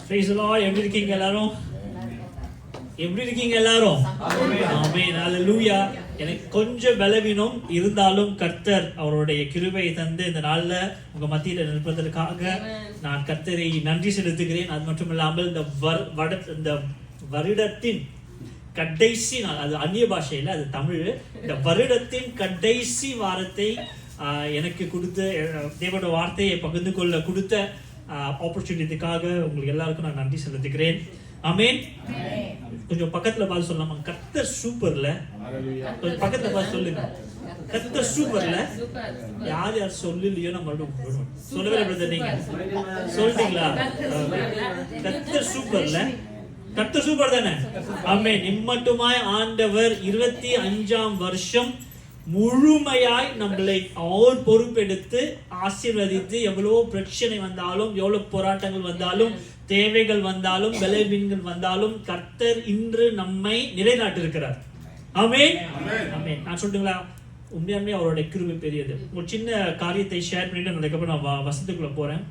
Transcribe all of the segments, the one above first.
Praise the Lord. எப்படி இருக்கீங்க எல்லாரும்? எப்படி இருக்கீங்க எல்லாரும்? ஆமென். ஹalleluya. எனக்கு கொஞ்சம் பலவீனம் இருந்தாலும் கர்த்தர் அவருடைய கிருபையை தந்து இந்த நாள்ல உங்க மத்தியில நிற்பதற்காக நான் கர்த்தரை நன்றி செலுத்துகிறேன். அது மட்டும் இல்லாமல் இந்த வருடத்தின் கடைசி நாள், அது அந்நிய பாஷையில், அது தமிழ், இந்த வருடத்தின் கடைசி வாரத்தை எனக்கு கொடுத்த தேவனோட வார்த்தையை பகிர்ந்து கொள்ள கொடுத்த ஆப்பர்ச்சுனிட்டிக்காக உங்களுக்கு எல்லாருக்கும் நான் நன்றி செலுத்துகிறேன். ஆமென். கொஞ்சம் பக்கத்துல பார்த்து சொல்லலாமா? கர்த்தர் சூப்பர்ல. கொஞ்சம் பக்கத்துல பார்த்து சொல்லுங்க, கர்த்தர் சூப்பர்ல. யார் யார் சொல்லலையோ நம்ம சொல்லவே இல்லை. நீங்க சொல்லிட்டீங்களா? கர்த்தர் சூப்பர்ல. கர்த்தர் சூப்பர் தானே? ஆமென். இம்மட்டுமாய் ஆண்டவர் 25ஆம் வருஷம் முழுமையாய் நம்மளை அவர் பொறுப்பெடுத்து ஆசீர்வதித்து, எவ்வளவு பிரச்சனை வந்தாலும், எவ்வளவு போராட்டங்கள் வந்தாலும், தேவைகள் வந்தாலும், பலவீனங்கள் வந்தாலும், கர்த்தர் இன்று நம்மை நிலைநாட்டிருக்கிறார். ஆமென். ஆமென். நான் சொல்லுங்களா, உண்மையாலுமே அவருடைய கிருபை பெரியது. ஒரு சின்ன காரியத்தை ஷேர் பண்ணிட்டு அதுக்கப்புறம் நான் வசனத்துக்குள்ள போறேன்.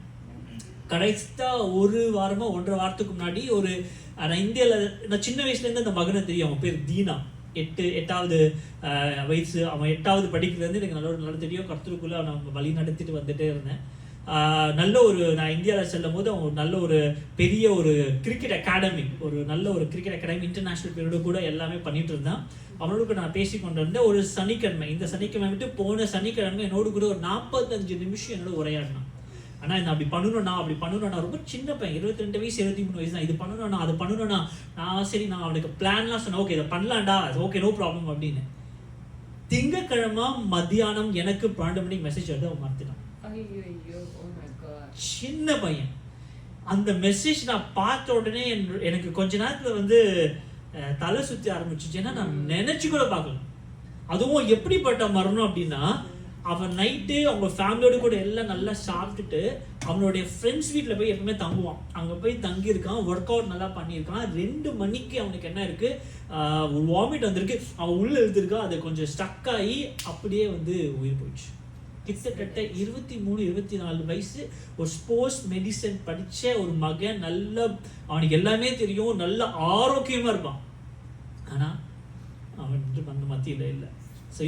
கடைசியா ஒரு வாரமா 1.5 வாரத்துக்கு முன்னாடி நான் இந்தியாவில், நான் சின்ன வயசுல இருந்து அந்த மகனை தெரியும். அவன் பேர் தீனா. 8வது வயசு, அவன் 8வது படிக்கிறது எனக்கு நல்ல தெரியும். கர்த்தருக்குள்ள அவன் வழி நடத்திட்டு வந்துட்டே இருந்தேன். நான் இந்தியாவில் செல்லும் போது அவன் நல்ல ஒரு பெரிய ஒரு கிரிக்கெட் அகாடமி, இன்டர்நேஷனல் பீரியடு கூட எல்லாமே பண்ணிட்டு இருந்தான். அவனோடு நான் பேசி கொண்டு இருந்தேன். ஒரு சனிக்கிழமை, இந்த சனிக்கிழமை விட்டு போன சனிக்கிழமை என்னோடு கூட ஒரு 45 நிமிஷம் என்னோட உரையாடினான். ஆனா நான் அப்படி பண்ணணும்னா ரொம்ப சின்ன பையன், 22 வயசு 23 வயசு தான். இது பண்ணணும்னா அது பண்ணணும்னா சரி, நான் அவனுக்கு பிளான்லாம் சொன்னேன். ஓகே, இதை பண்ணலாம்டா, ஓகே, நோ ப்ராப்ளம் அப்படின்னு. திங்கக்கிழமை மத்தியானம் எனக்கு 12 மணிக்கு மெசேஜ் வருது. அவன் மாத்தினான். சின்ன பையன். அந்த மெசேஜ் நான் பார்த்த உடனே எனக்கு கொஞ்ச நேரத்துல தலை சுத்தி ஆரம்பிச்சிச்சு. ஏன்னா நான் நினைச்சு கூட பார்க்கல. அதுவும் எப்படிப்பட்ட மரணம் அப்படின்னா, அவன் நைட்டு அவங்க ஃபேமிலியோட கூட எல்லாம் நல்லா சாப்பிட்டுட்டு அவனுடைய ஃப்ரெண்ட்ஸ் வீட்டில் போய் எப்பவுமே தங்குவான். அங்கே போய் தங்கியிருக்கான், ஒர்க் அவுட் நல்லா பண்ணியிருக்கான். 2 மணிக்கு அவனுக்கு என்ன இருக்கு, வாமிட் வந்திருக்கு. அவன் உள்ள எழுதிருக்கான். அது கொஞ்சம் ஸ்டக் ஆகி அப்படியே உயிர் போயிடுச்சு. கிட்டத்தட்ட 23-24 வயசு, ஒரு ஸ்போர்ட்ஸ் மெடிசன் படிச்ச ஒரு மகன். நல்ல, அவனுக்கு எல்லாமே தெரியும், நல்ல ஆரோக்கியமா இருப்பான். ஆனா அவன் அந்த மத்தியில இல்லை.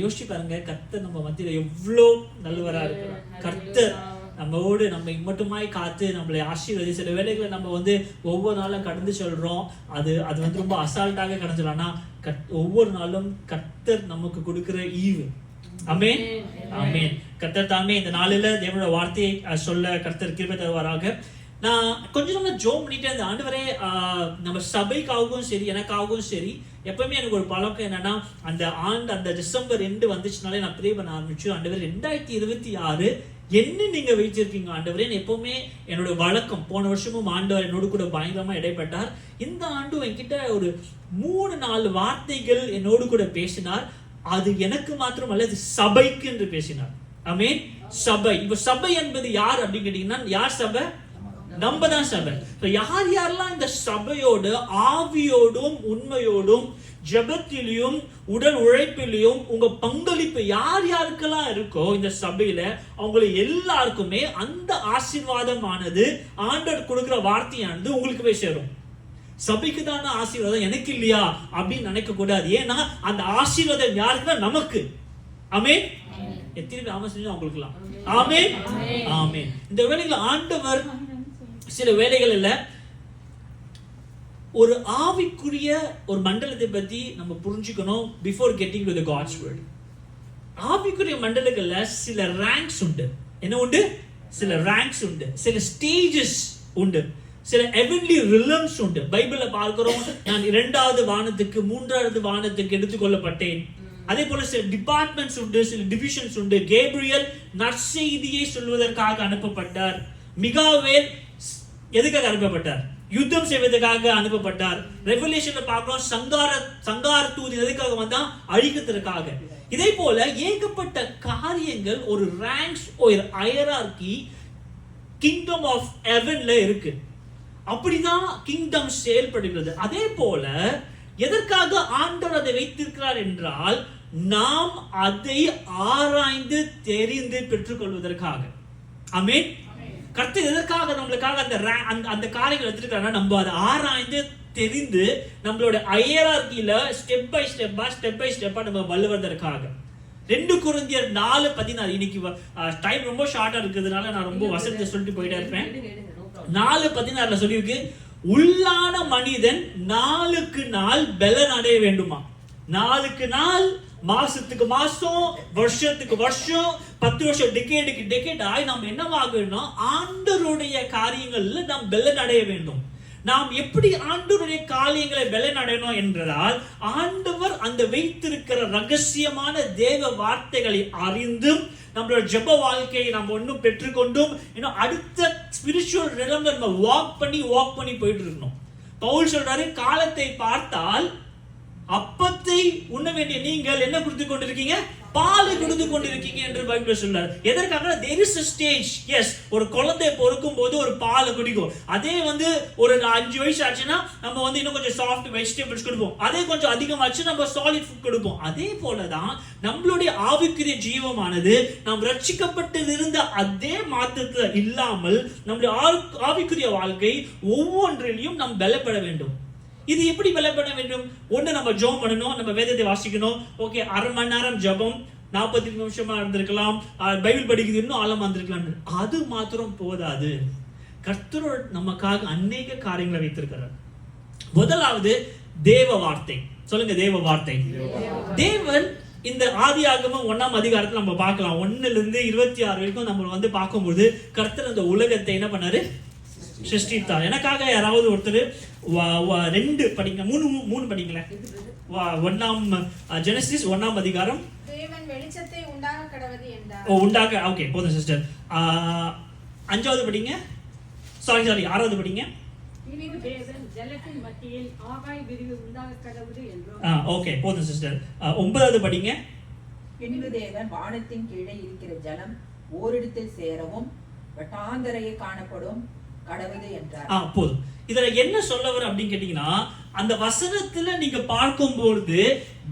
யோசிச்சு பாருங்க, கர்த்தர் நம்ம மத்தியில எவ்வளோ நல்லவரா இருக்கிறார். கர்த்தர் நம்மோடு நம்ம இம்மட்டுமாய் காத்து நம்மளை ஆசீர்வதி. சில வேளைகளை நம்ம ஒவ்வொரு நாளும் கடந்து சொல்றோம், அது ரொம்ப அசால்ட்டாக கடந்துடும். ஆனா ஒவ்வொரு நாளும் கர்த்தர் நமக்கு கொடுக்கிற ஈவு. ஆமென். ஆமென். கர்த்தர் தாமே இந்த நாளில தேவனோட வார்த்தையை சொல்ல கர்த்தர் கிருபை தருவாராக. நான் கொஞ்சம் நம்ம ஜோம் பண்ணிட்டு அந்த ஆண்டவரே, நம்ம சபைக்காகவும் சரி, எனக்காகவும் சரி, எப்பவுமே எனக்கு ஒரு பழக்கம் என்னன்னா, அந்த டிசம்பர் 2 வந்துச்சுனாலே நான் ப்ரே பண்ண ஆரம்பிச்சு, ஆண்டவர் 2026 என்ன நீங்க வச்சிருக்கீங்க ஆண்டவரே. எப்பவுமே என்னோட வழக்கம், போன வருஷமும் ஆண்டவர் என்னோடு கூட பயங்கரமா இடைப்பட்டார். இந்த ஆண்டும் என்கிட்ட ஒரு 3-4 வார்த்தைகள் என்னோடு கூட பேசினார். அது எனக்கு மாத்திரமல்ல, அது சபைக்கு என்று பேசினார். ஆமென். சபை. இப்ப சபை என்பது யார் அப்படின்னு கேட்டீங்கன்னா, யார் சபை? நம்ம தான் சபை. யார் யாரெல்லாம் இந்த சபையோடு ஆவியோடும் உண்மையோடும் ஜெபத்திலையும் உடல் உழைப்பிலையும் உங்க பங்களிப்பு யார் யாருக்கெல்லாம் இருக்கோ இந்த சபையில, அவங்களை எல்லாருக்குமே அந்த ஆசீர்வாதமானது, ஆண்டவர் கொடுக்கிற வார்த்தையானது உங்களுக்கு போய் சேரும். சபைக்கு தான ஆசீர்வாதம், எனக்கு இல்லையா அப்படின்னு நினைக்க கூடாது. ஏன்னா அந்த ஆசீர்வாதம் யாருக்குன்னா நமக்கு. ஆமென். எத்தனை ஆமா செஞ்சு அவங்களுக்குலாம். ஆமென். ஆமென். இந்த வேளையில ஆண்டவர் சில வேளைகள் இல்ல, ஒரு ஆவிக்குரிய ஒரு மண்டலத்தை பத்தி நம்ம புரிஞ்சுக்கணும். Before getting to the God's word, ஆவிக்குரிய மண்டலங்கள்ல சில ரேங்க்ஸ் உண்டு. என்ன உண்டு? சில ரேங்க்ஸ் உண்டு, சில ஸ்டேஜஸ் உண்டு, சில ஹெவன்லி ரிலம்ஸ் உண்டு. பைபிள்ல பார்க்கிறோம், நான் 2வது வானத்துக்கு 3வது வானத்துக்கு எடுத்துக்கொள்ளப்பட்டேன். அதே போல சில டிபார்ட்மெண்ட்ஸ் உண்டு, சில டிவிஷன்ஸ் உண்டு. கேப்ரியல் நற்செய்தியை சொல்வதற்காக அனுப்பப்பட்டார். மிகாவேல் எதுக்காக அனுப்பப்பட்டார்? யுத்தம் செய்வதற்காக அனுப்பப்பட்டார். ரெவலேஷன்ல பார்க்கிறோம், சங்கார தூதன் எதுக்காக வந்தா? அழிக்கிறதுக்காக. இதே போல ஏகப்பட்ட காரியங்கள், ஒரு ரேங்க்ஸ், ஒரு ஹையரார்கி கிங்டம் ஆஃப் ஹெவன்ல இருக்கு. அப்படிதான் கிங்டம் செயல்படுகிறது. அதே போல எதற்காக ஆண்டவர் அதை வைத்திருக்கிறார் என்றால், நாம் அதை ஆராய்ந்து தெரிந்து பெற்றுக் கொள்வதற்காக. ஆமென். கர்த்தர் எதற்காக நம்மளுக்காக அந்த காரியங்கள் எடுத்துருக்காங்கன்னா நம்ம அதை ஆராய்ந்து தெரிந்து நம்மளோட ஹையரார்க்கியில ஸ்டெப் பை ஸ்டெப்பா நம்ம வலுவதற்காக. 2 கொரிந்தியர் 4:16. இன்னைக்கு டைம் ரொம்ப ஷார்ட்டா இருக்கிறதுனால நான் ரொம்ப வசனத்தை சொல்லிட்டு போயிட்டே இருப்பேன். 4:16 சொல்லியிருக்கு, உள்ளான மனிதன் நாளுக்கு நாள் பலன் அடைய வேண்டுமா. நாளுக்கு நாள், மாசத்துக்கு மாசம், வருஷத்துக்கு வருஷம், 10 வருஷம், டெக்கேட் ஆகி நாம் என்னவாகணும், ஆண்டவருடைய காரியங்கள்ல நாம் பலன் அடைய வேண்டும். நாம் எப்படி ஆண்டவருடைய காரியங்களை பலன் அடையணும் என்றால், ஆண்டவர் அந்த வைத்திருக்கிற ரகசியமான தேவ வார்த்தைகளை அறிந்தும் நம்மளோட ஜெப வாழ்க்கையை நம்ம ஒன்னும் பெற்றுக்கொண்டும் இன்னும் அடுத்த ஸ்பிரிச்சுவல் ரெலம்ல நம்ம வாக் பண்ணி போயிட்டு இருக்கணும். பவுல் சொல்றாரு, காலத்தை பார்த்தால் அப்பத்தை உண்ண வேண்டிய நீங்கள் என்ன கொடுத்து கொண்டிருக்கீங்க, பால் கொடுத்து கொண்டிருக்கீங்க என்று பைபிள் சொல்றாரு. எதற்காக? there is a stage. yes, ஒரு குழந்தை பொறுக்கும் போது ஒரு பால் குடிக்கும். அதே ஒரு 5 வயசு ஆச்சுன்னா நம்ம இன்னும் கொஞ்சம் சாஃப்ட் வெஜிடபிள்ஸ் கொடுப்போம். அதே கொஞ்சம் அதிகமாச்சு நம்ம சாலிட் ஃபுட் கொடுப்போம். அதே போலதான் நம்மளுடைய ஆவிக்குரிய ஜீவமானது நாம் ரட்சிக்கப்பட்டிருந்த அதே மாற்றத்துல இல்லாமல் நம்முடைய ஆவிக்குரிய வாழ்க்கை ஒவ்வொன்றிலையும் நாம் பலப்பட வேண்டும். இது எப்படி பலப்பட வேண்டும்? ஒண்ணு, நம்ம ஜெபம் பண்ணணும், நம்ம வேதத்தை வாசிக்கணும். ஓகே, 1/2 மணி நேரம் ஜெபம், 40 நிமிஷமா இருந்திருக்கலாம், பைபிள் படிக்கிறது இன்னும் ஆழமா இருந்திருக்கலாம். அது மாத்திரம் போதாது. கர்த்தர் நமக்காக அநேக காரியங்களை வைத்திருக்கிறார். முதலாவது தேவ வார்த்தை. சொல்லுங்க, தேவ வார்த்தை. தேவன் இந்த ஆதியாகமம் 1ஆம் அதிகாரத்துல நம்ம பார்க்கலாம். 1-26 வரைக்கும் நம்ம பார்க்கும்போது கர்த்தர் அந்த உலகத்தை என்ன பண்ணாரு, சிருஷ்டித்தார். எனக்காக யாராவது ஒருத்தர் 2 படிங்க, 3 படிங்களேன். 1ஆம் ஜெனசிஸ் 1ஆம் அதிகாரம். தேவன் வெளிச்சத்தை உண்டாக கடவது என்றார். உண்டாக. ஓகே, போதும் சிஸ்டர். 5வது படிங்க. சாரி 6வது படிங்க. தேவன் ஜலத்தின் மத்தியில் ஆகாய விரிவு உண்டாக கடவது என்றார். ஓகே, போதும் சிஸ்டர். 9வது படிங்க. பின்பு தேவன் வானத்தின் கீழே இருக்கிற ஜலம் ஓரிடத்தில் சேரவும் வட்டாந்தரையே காணப்படும் கடவுது என்றார். போதும். இதுல என்ன சொல்ல வர அப்படின்னு கேட்டீங்கன்னா, அந்த வசனத்துல நீங்க பார்க்கும்போது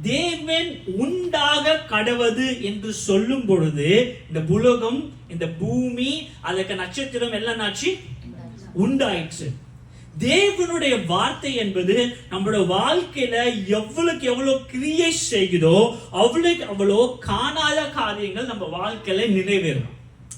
தேவன் உண்டாக கடவது என்று சொல்லும் பொழுது இந்த புலகம், இந்த பூமி, அதுக்கு நட்சத்திரம் எல்லாம் உண்டாயிடுச்சு. தேவனுடைய வார்த்தை என்பது நம்மளோட வாழ்க்கையில எவ்வளவு கிரியேட் செய்யுதோ அவ்வளோ காணாத காரியங்கள் நம்ம வாழ்க்கையில நிறைவேறும்.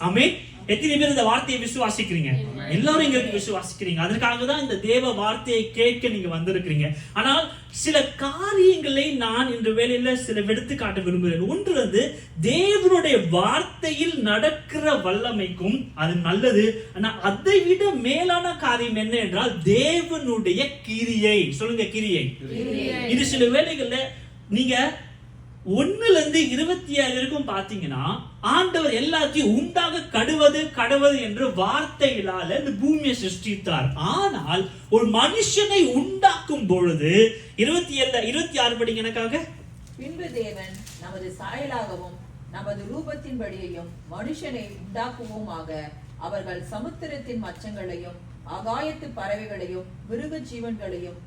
ஆமென். எத்தனை பேர் இந்த வார்த்தையை விசுவாசிக்கிறீங்க? எல்லாரும் இங்க விசுவாசிக்கிறீங்க. அதற்காக தான் இந்த தேவ வார்த்தையை கேட்க நீங்க வந்திருக்கிறீங்க. ஆனால் சில காரியங்களை நான் இன்று வேளையில சில எடுத்துக்காட்ட விரும்புகிறேன். ஒன்று தேவனுடைய வார்த்தையில் நடக்கிற வல்லமைக்கும் அது நல்லது. ஆனா அதை விட மேலான காரியம் என்ன என்றால் தேவனுடைய கிரியை. சொல்லுங்க, கிரியை. இது சில வேளைகள்ல நீங்க 1-26 வரைக்கும் பாத்தீங்கன்னா ஆண்டவர் எல்லாத்தையும் உண்டாக கடவது என்று வார்த்தைகளால இந்த பூமியை சிருஷ்டித்தார். ஆனால் ஒரு மனுஷனை உண்டாக்கும் பொழுது 26 படிங்க எனக்காக. பின்பு தேவன் நமது சாயலாகவும் நமது ரூபத்தின்படியையும் மனுஷனை உண்டாக்குவோமாக, அவர்கள் சமுத்திரத்தின் மச்சங்களையும் ஆகாயத்து பறவைகளையும் மிருக ஜீவன்களையும்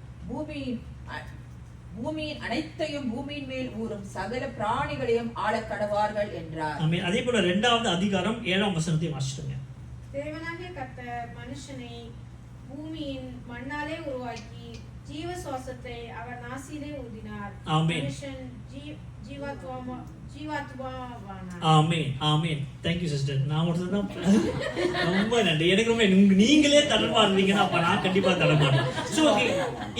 பூமியின் அனைத்தையும் பூமியின் மேல் ஊறும் சகல பிராணிகளையும் ஆள கடவார்கள் என்றார். அதே போல 2ஆவது அதிகாரம் 7ஆம் வசனத்தை வாசிடுங்க. தேவனாகிய கர்த்தர் மனுஷனை பூமியின் மண்ணாலே உருவாக்கி ஜீவ சுவாசத்தை அவர் நாசியிலே ஊதினார். மனுஷன் ஜீவாத்மாவானார். ஆமென், ஆமென். Thank you sister. நான் ஒருத்தர் தான். ரொம்ப நன்றி. எனக்கு ரொம்ப நீங்களே தடமாறீங்கன்னா அப்ப நான் கண்டிப்பா தடமாட்டேன். சோ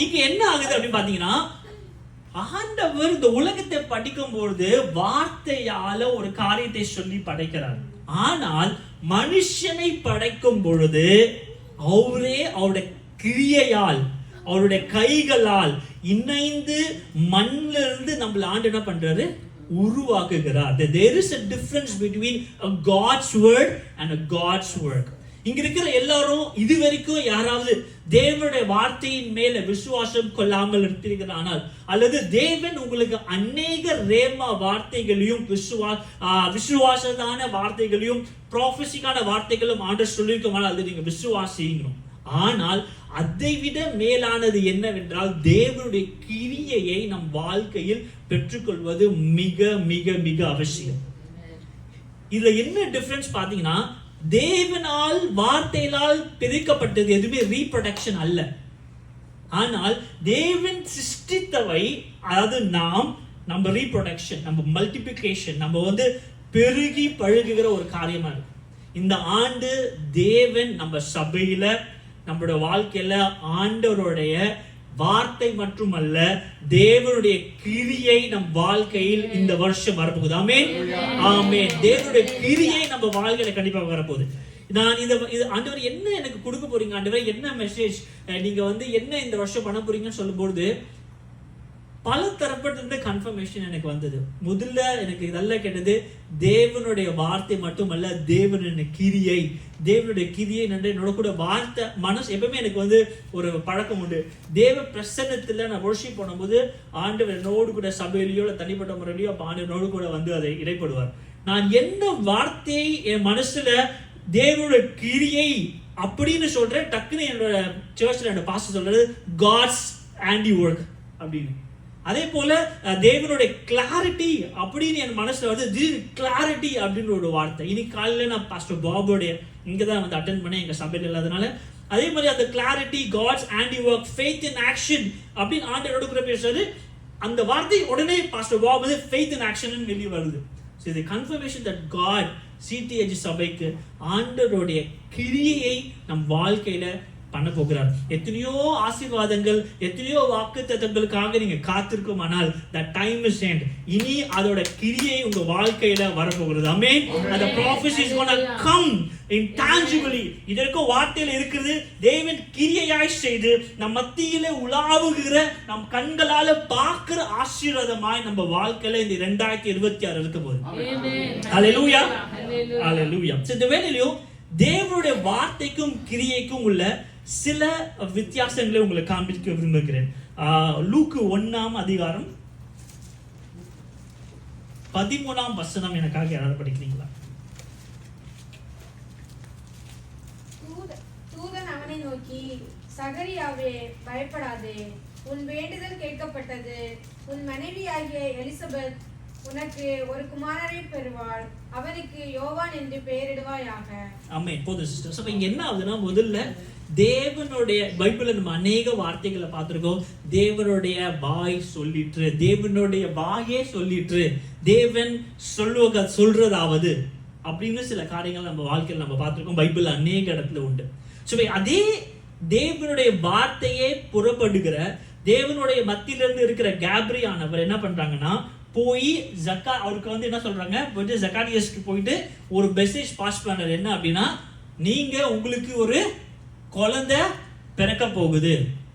இங்க என்ன ஆகுது அப்படின்னு பாத்தீங்கன்னா, ஆண்டவர் இந்த உலகத்தை படிக்கும் பொழுது வார்த்தையால ஒரு காரியத்தை சொல்லி படைக்கிறார். ஆனால் மனுஷனை படைக்கும் பொழுது அவரே அவருடைய கிரியையால், அவருடைய கைகளால் இணைந்து மண்ணிலிருந்து நம்மள ஆண்டு என்ன பண்றாரு, உருவாக்குகிறார். There is a difference between a God's word and a God's work. இங்க இருக்கிற எல்லாரும் இதுவரைக்கும் யாராவது தேவனுடைய வார்த்தையின் மேல விசுவாசம் கொள்ளாமல் இருக்கிறானால், அல்லது தேவன் உங்களுக்கு அநேக ரேமா வார்த்தைகளையும் விசுவாசத்தான வார்த்தைகளையும் ப்ராஃபஸிக்கான வார்த்தைகளும் ஆண்டவர் சொல்லியிருக்கோம், அது நீங்க விசுவாசிக்கணும். ஆனால் அதை விட மேலானது என்னவென்றால் தேவனுடைய கிரியையை நம் வாழ்க்கையில் பெற்றுக்கொள்வது மிக மிக மிக அவசியம். இதுல என்ன டிஃபரன்ஸ் பாத்தீங்கன்னா, தேவனால் வார்த்தையினால் பிரிக்கப்பட்டது எதுவுமே ரீப்ரொடக்ஷன் அல்ல. ஆனால் தேவன் சிருஷ்டித்தவை, அதாவது நம்ம ரீப்ரொடக்ஷன், நம்ம மல்டிபிகேஷன், நம்ம வந்து பெருகி பழுகுகிற ஒரு காரியமா இருக்கு. இந்த ஆண்டு தேவன் நம்ம சபையில, நம்மளோட வாழ்க்கையில ஆண்டவருடைய வார்த்தை மட்டுமல்ல, தேவனுடைய கிரியை நம் வாழ்க்கையில் இந்த வருஷம் வரப்போகுது. ஆமென், ஆமென். தேவனுடைய கிரியை நம்ம வாழ்க்கையில கண்டிப்பாக வரப்போகுது. நான் இது ஆண்டவர் என்ன எனக்கு கொடுக்க போறீங்க, ஆண்டவர் என்ன மெசேஜ் நீங்க வந்து என்ன இந்த வருஷம் பண்ண போறீங்கன்னு சொல்லும்போது பல தரப்பட்டிருந்த கன்ஃபர்மேஷன் எனக்கு வந்தது. முதல்ல எனக்கு இதெல்லாம் கேட்டது, தேவனுடைய வார்த்தை மட்டுமல்ல, தேவனுடைய கிரியை. தேவனுடைய கிரியை என்னோட கூட வார்த்தை மனசு எப்பவுமே எனக்கு வந்து ஒரு பழக்கம் உண்டு. தேவ பிரசன்னத்துல நான் வொர்ஷிப் பண்ணும்போது ஆண்டவர் என்னோடு கூட சபையிலையோ இல்லை தனிப்பட்ட முறையிலையோ அப்ப ஆண்டவனோடு கூட வந்து அதை இடைப்படுவார். நான் என்ன வார்த்தையை என் மனசுல தேவனுடைய கிரியை அப்படின்னு சொல்றேன், டக்குன்னு என்னோட சர்ச்ல என்னோட பாஸ்டர் சொல்றது காட்ஸ் ஹேண்டி ஒர்க் அப்படின்னு. அதே போல தேவனுடைய கிளாரிட்டி அப்படின்னு என் மனசுல வந்து கிளாரிட்டி அப்படின்னு ஒரு வார்த்தை. இன்னைக்கு காலையில நான் பாஸ்டர் பாபோடைய இங்கதான் வந்து அட்டென்ட் பண்ணேன், எங்க சபையில் இல்லாதனால. அதே மாதிரி அந்த clarity, God's handiwork, faith in action அப்படின்னு ஆண்டவரோட கூட பேசுறது. அந்த வார்த்தை உடனே பாஸ்டர் பாப் வந்து ஃபெய்த் இன் ஆக்ஷன் வெளியே வருது. So the confirmation that God CTH சபைக்கு ஆண்டவருடைய கிரியையை நம் வாழ்க்கையில பண்ண போகிறார். எத்தனையோ ஆசீர்வாதங்கள், எத்தனையோ வாக்குத்தத்தங்களுக்காக நீங்க காத்திருக்குமானால் that time is end. இனி அதோட கிரியை உங்க வாழ்க்கையில வரப்போகிறது. ஆமென். அந்த prophecy is going to come intangibly. இதற்கு வார்த்தையில இருக்குது, தேவன் கிரியையாய் செய்து நம் மத்தியிலே உலாவுகிற, நம் கண்களால பார்க்கிற ஆசீர்வாதமாய் நம்ம வாழ்க்கையில இந்த 2026 இருக்க போகுது. ஹalleluya, ஹalleluya. இந்த வேளையிலும் தேவனுடைய வார்த்தைக்கும் கிரியைக்கும் உள்ள சில வித்தியாசங்களை உங்களுக்கு காண்பிக்க விரும்புகிறேன். லூக்கு 1ஆம் அதிகாரம் 13ஆம் வசனம் எனக்காக யாராவது படிக்கிறீங்களா? தூதன் அவனை நோக்கி, சகரியாவே பயப்படாதே, உன் வேண்டுதல் கேட்கப்பட்டது. உன் மனைவியாகிய எலிசபெத் உனக்கு ஒரு குமாரரை பெறுவாள், அவனுக்கு யோவான் என்று பெயரிடுவாயாக. ஆமென். போதும் சிஸ்டர்ஸ். அப்ப இங்க என்ன ஆகுதுன்னா, முதல்ல தேவனுடைய பைபிள்ல நம்ம அநேக வார்த்தைகளை பார்த்திருக்கோம். தேவனுடைய வாய் சொல்லிற்று, தேவனுடைய வாயே சொல்லிற்று, தேவன் சொல்றதாவது அப்படின்னு சில காரியங்கள் நம்ம வாழ்க்கையில் நம்ம பார்த்திருக்கோம். பைபிள் அநேக இடத்துல உண்டு. சோ அதே தேவனுடைய வார்த்தையே புறப்படுகிற, தேவனுடைய மத்தியிலிருந்து இருக்கிற கேப்ரியானவர் என்ன பண்றாங்கன்னா, போய் அவருக்கு வந்து என்ன சொல்றாங்க, போயிட்டு ஜக்காரியஸ்க்கு போயிட்டு ஒரு மெசேஜ் பாஸ் பண்றது என்ன அப்படின்னா, நீங்க உங்களுக்கு ஒரு குழந்தை பிறக்க போகுது.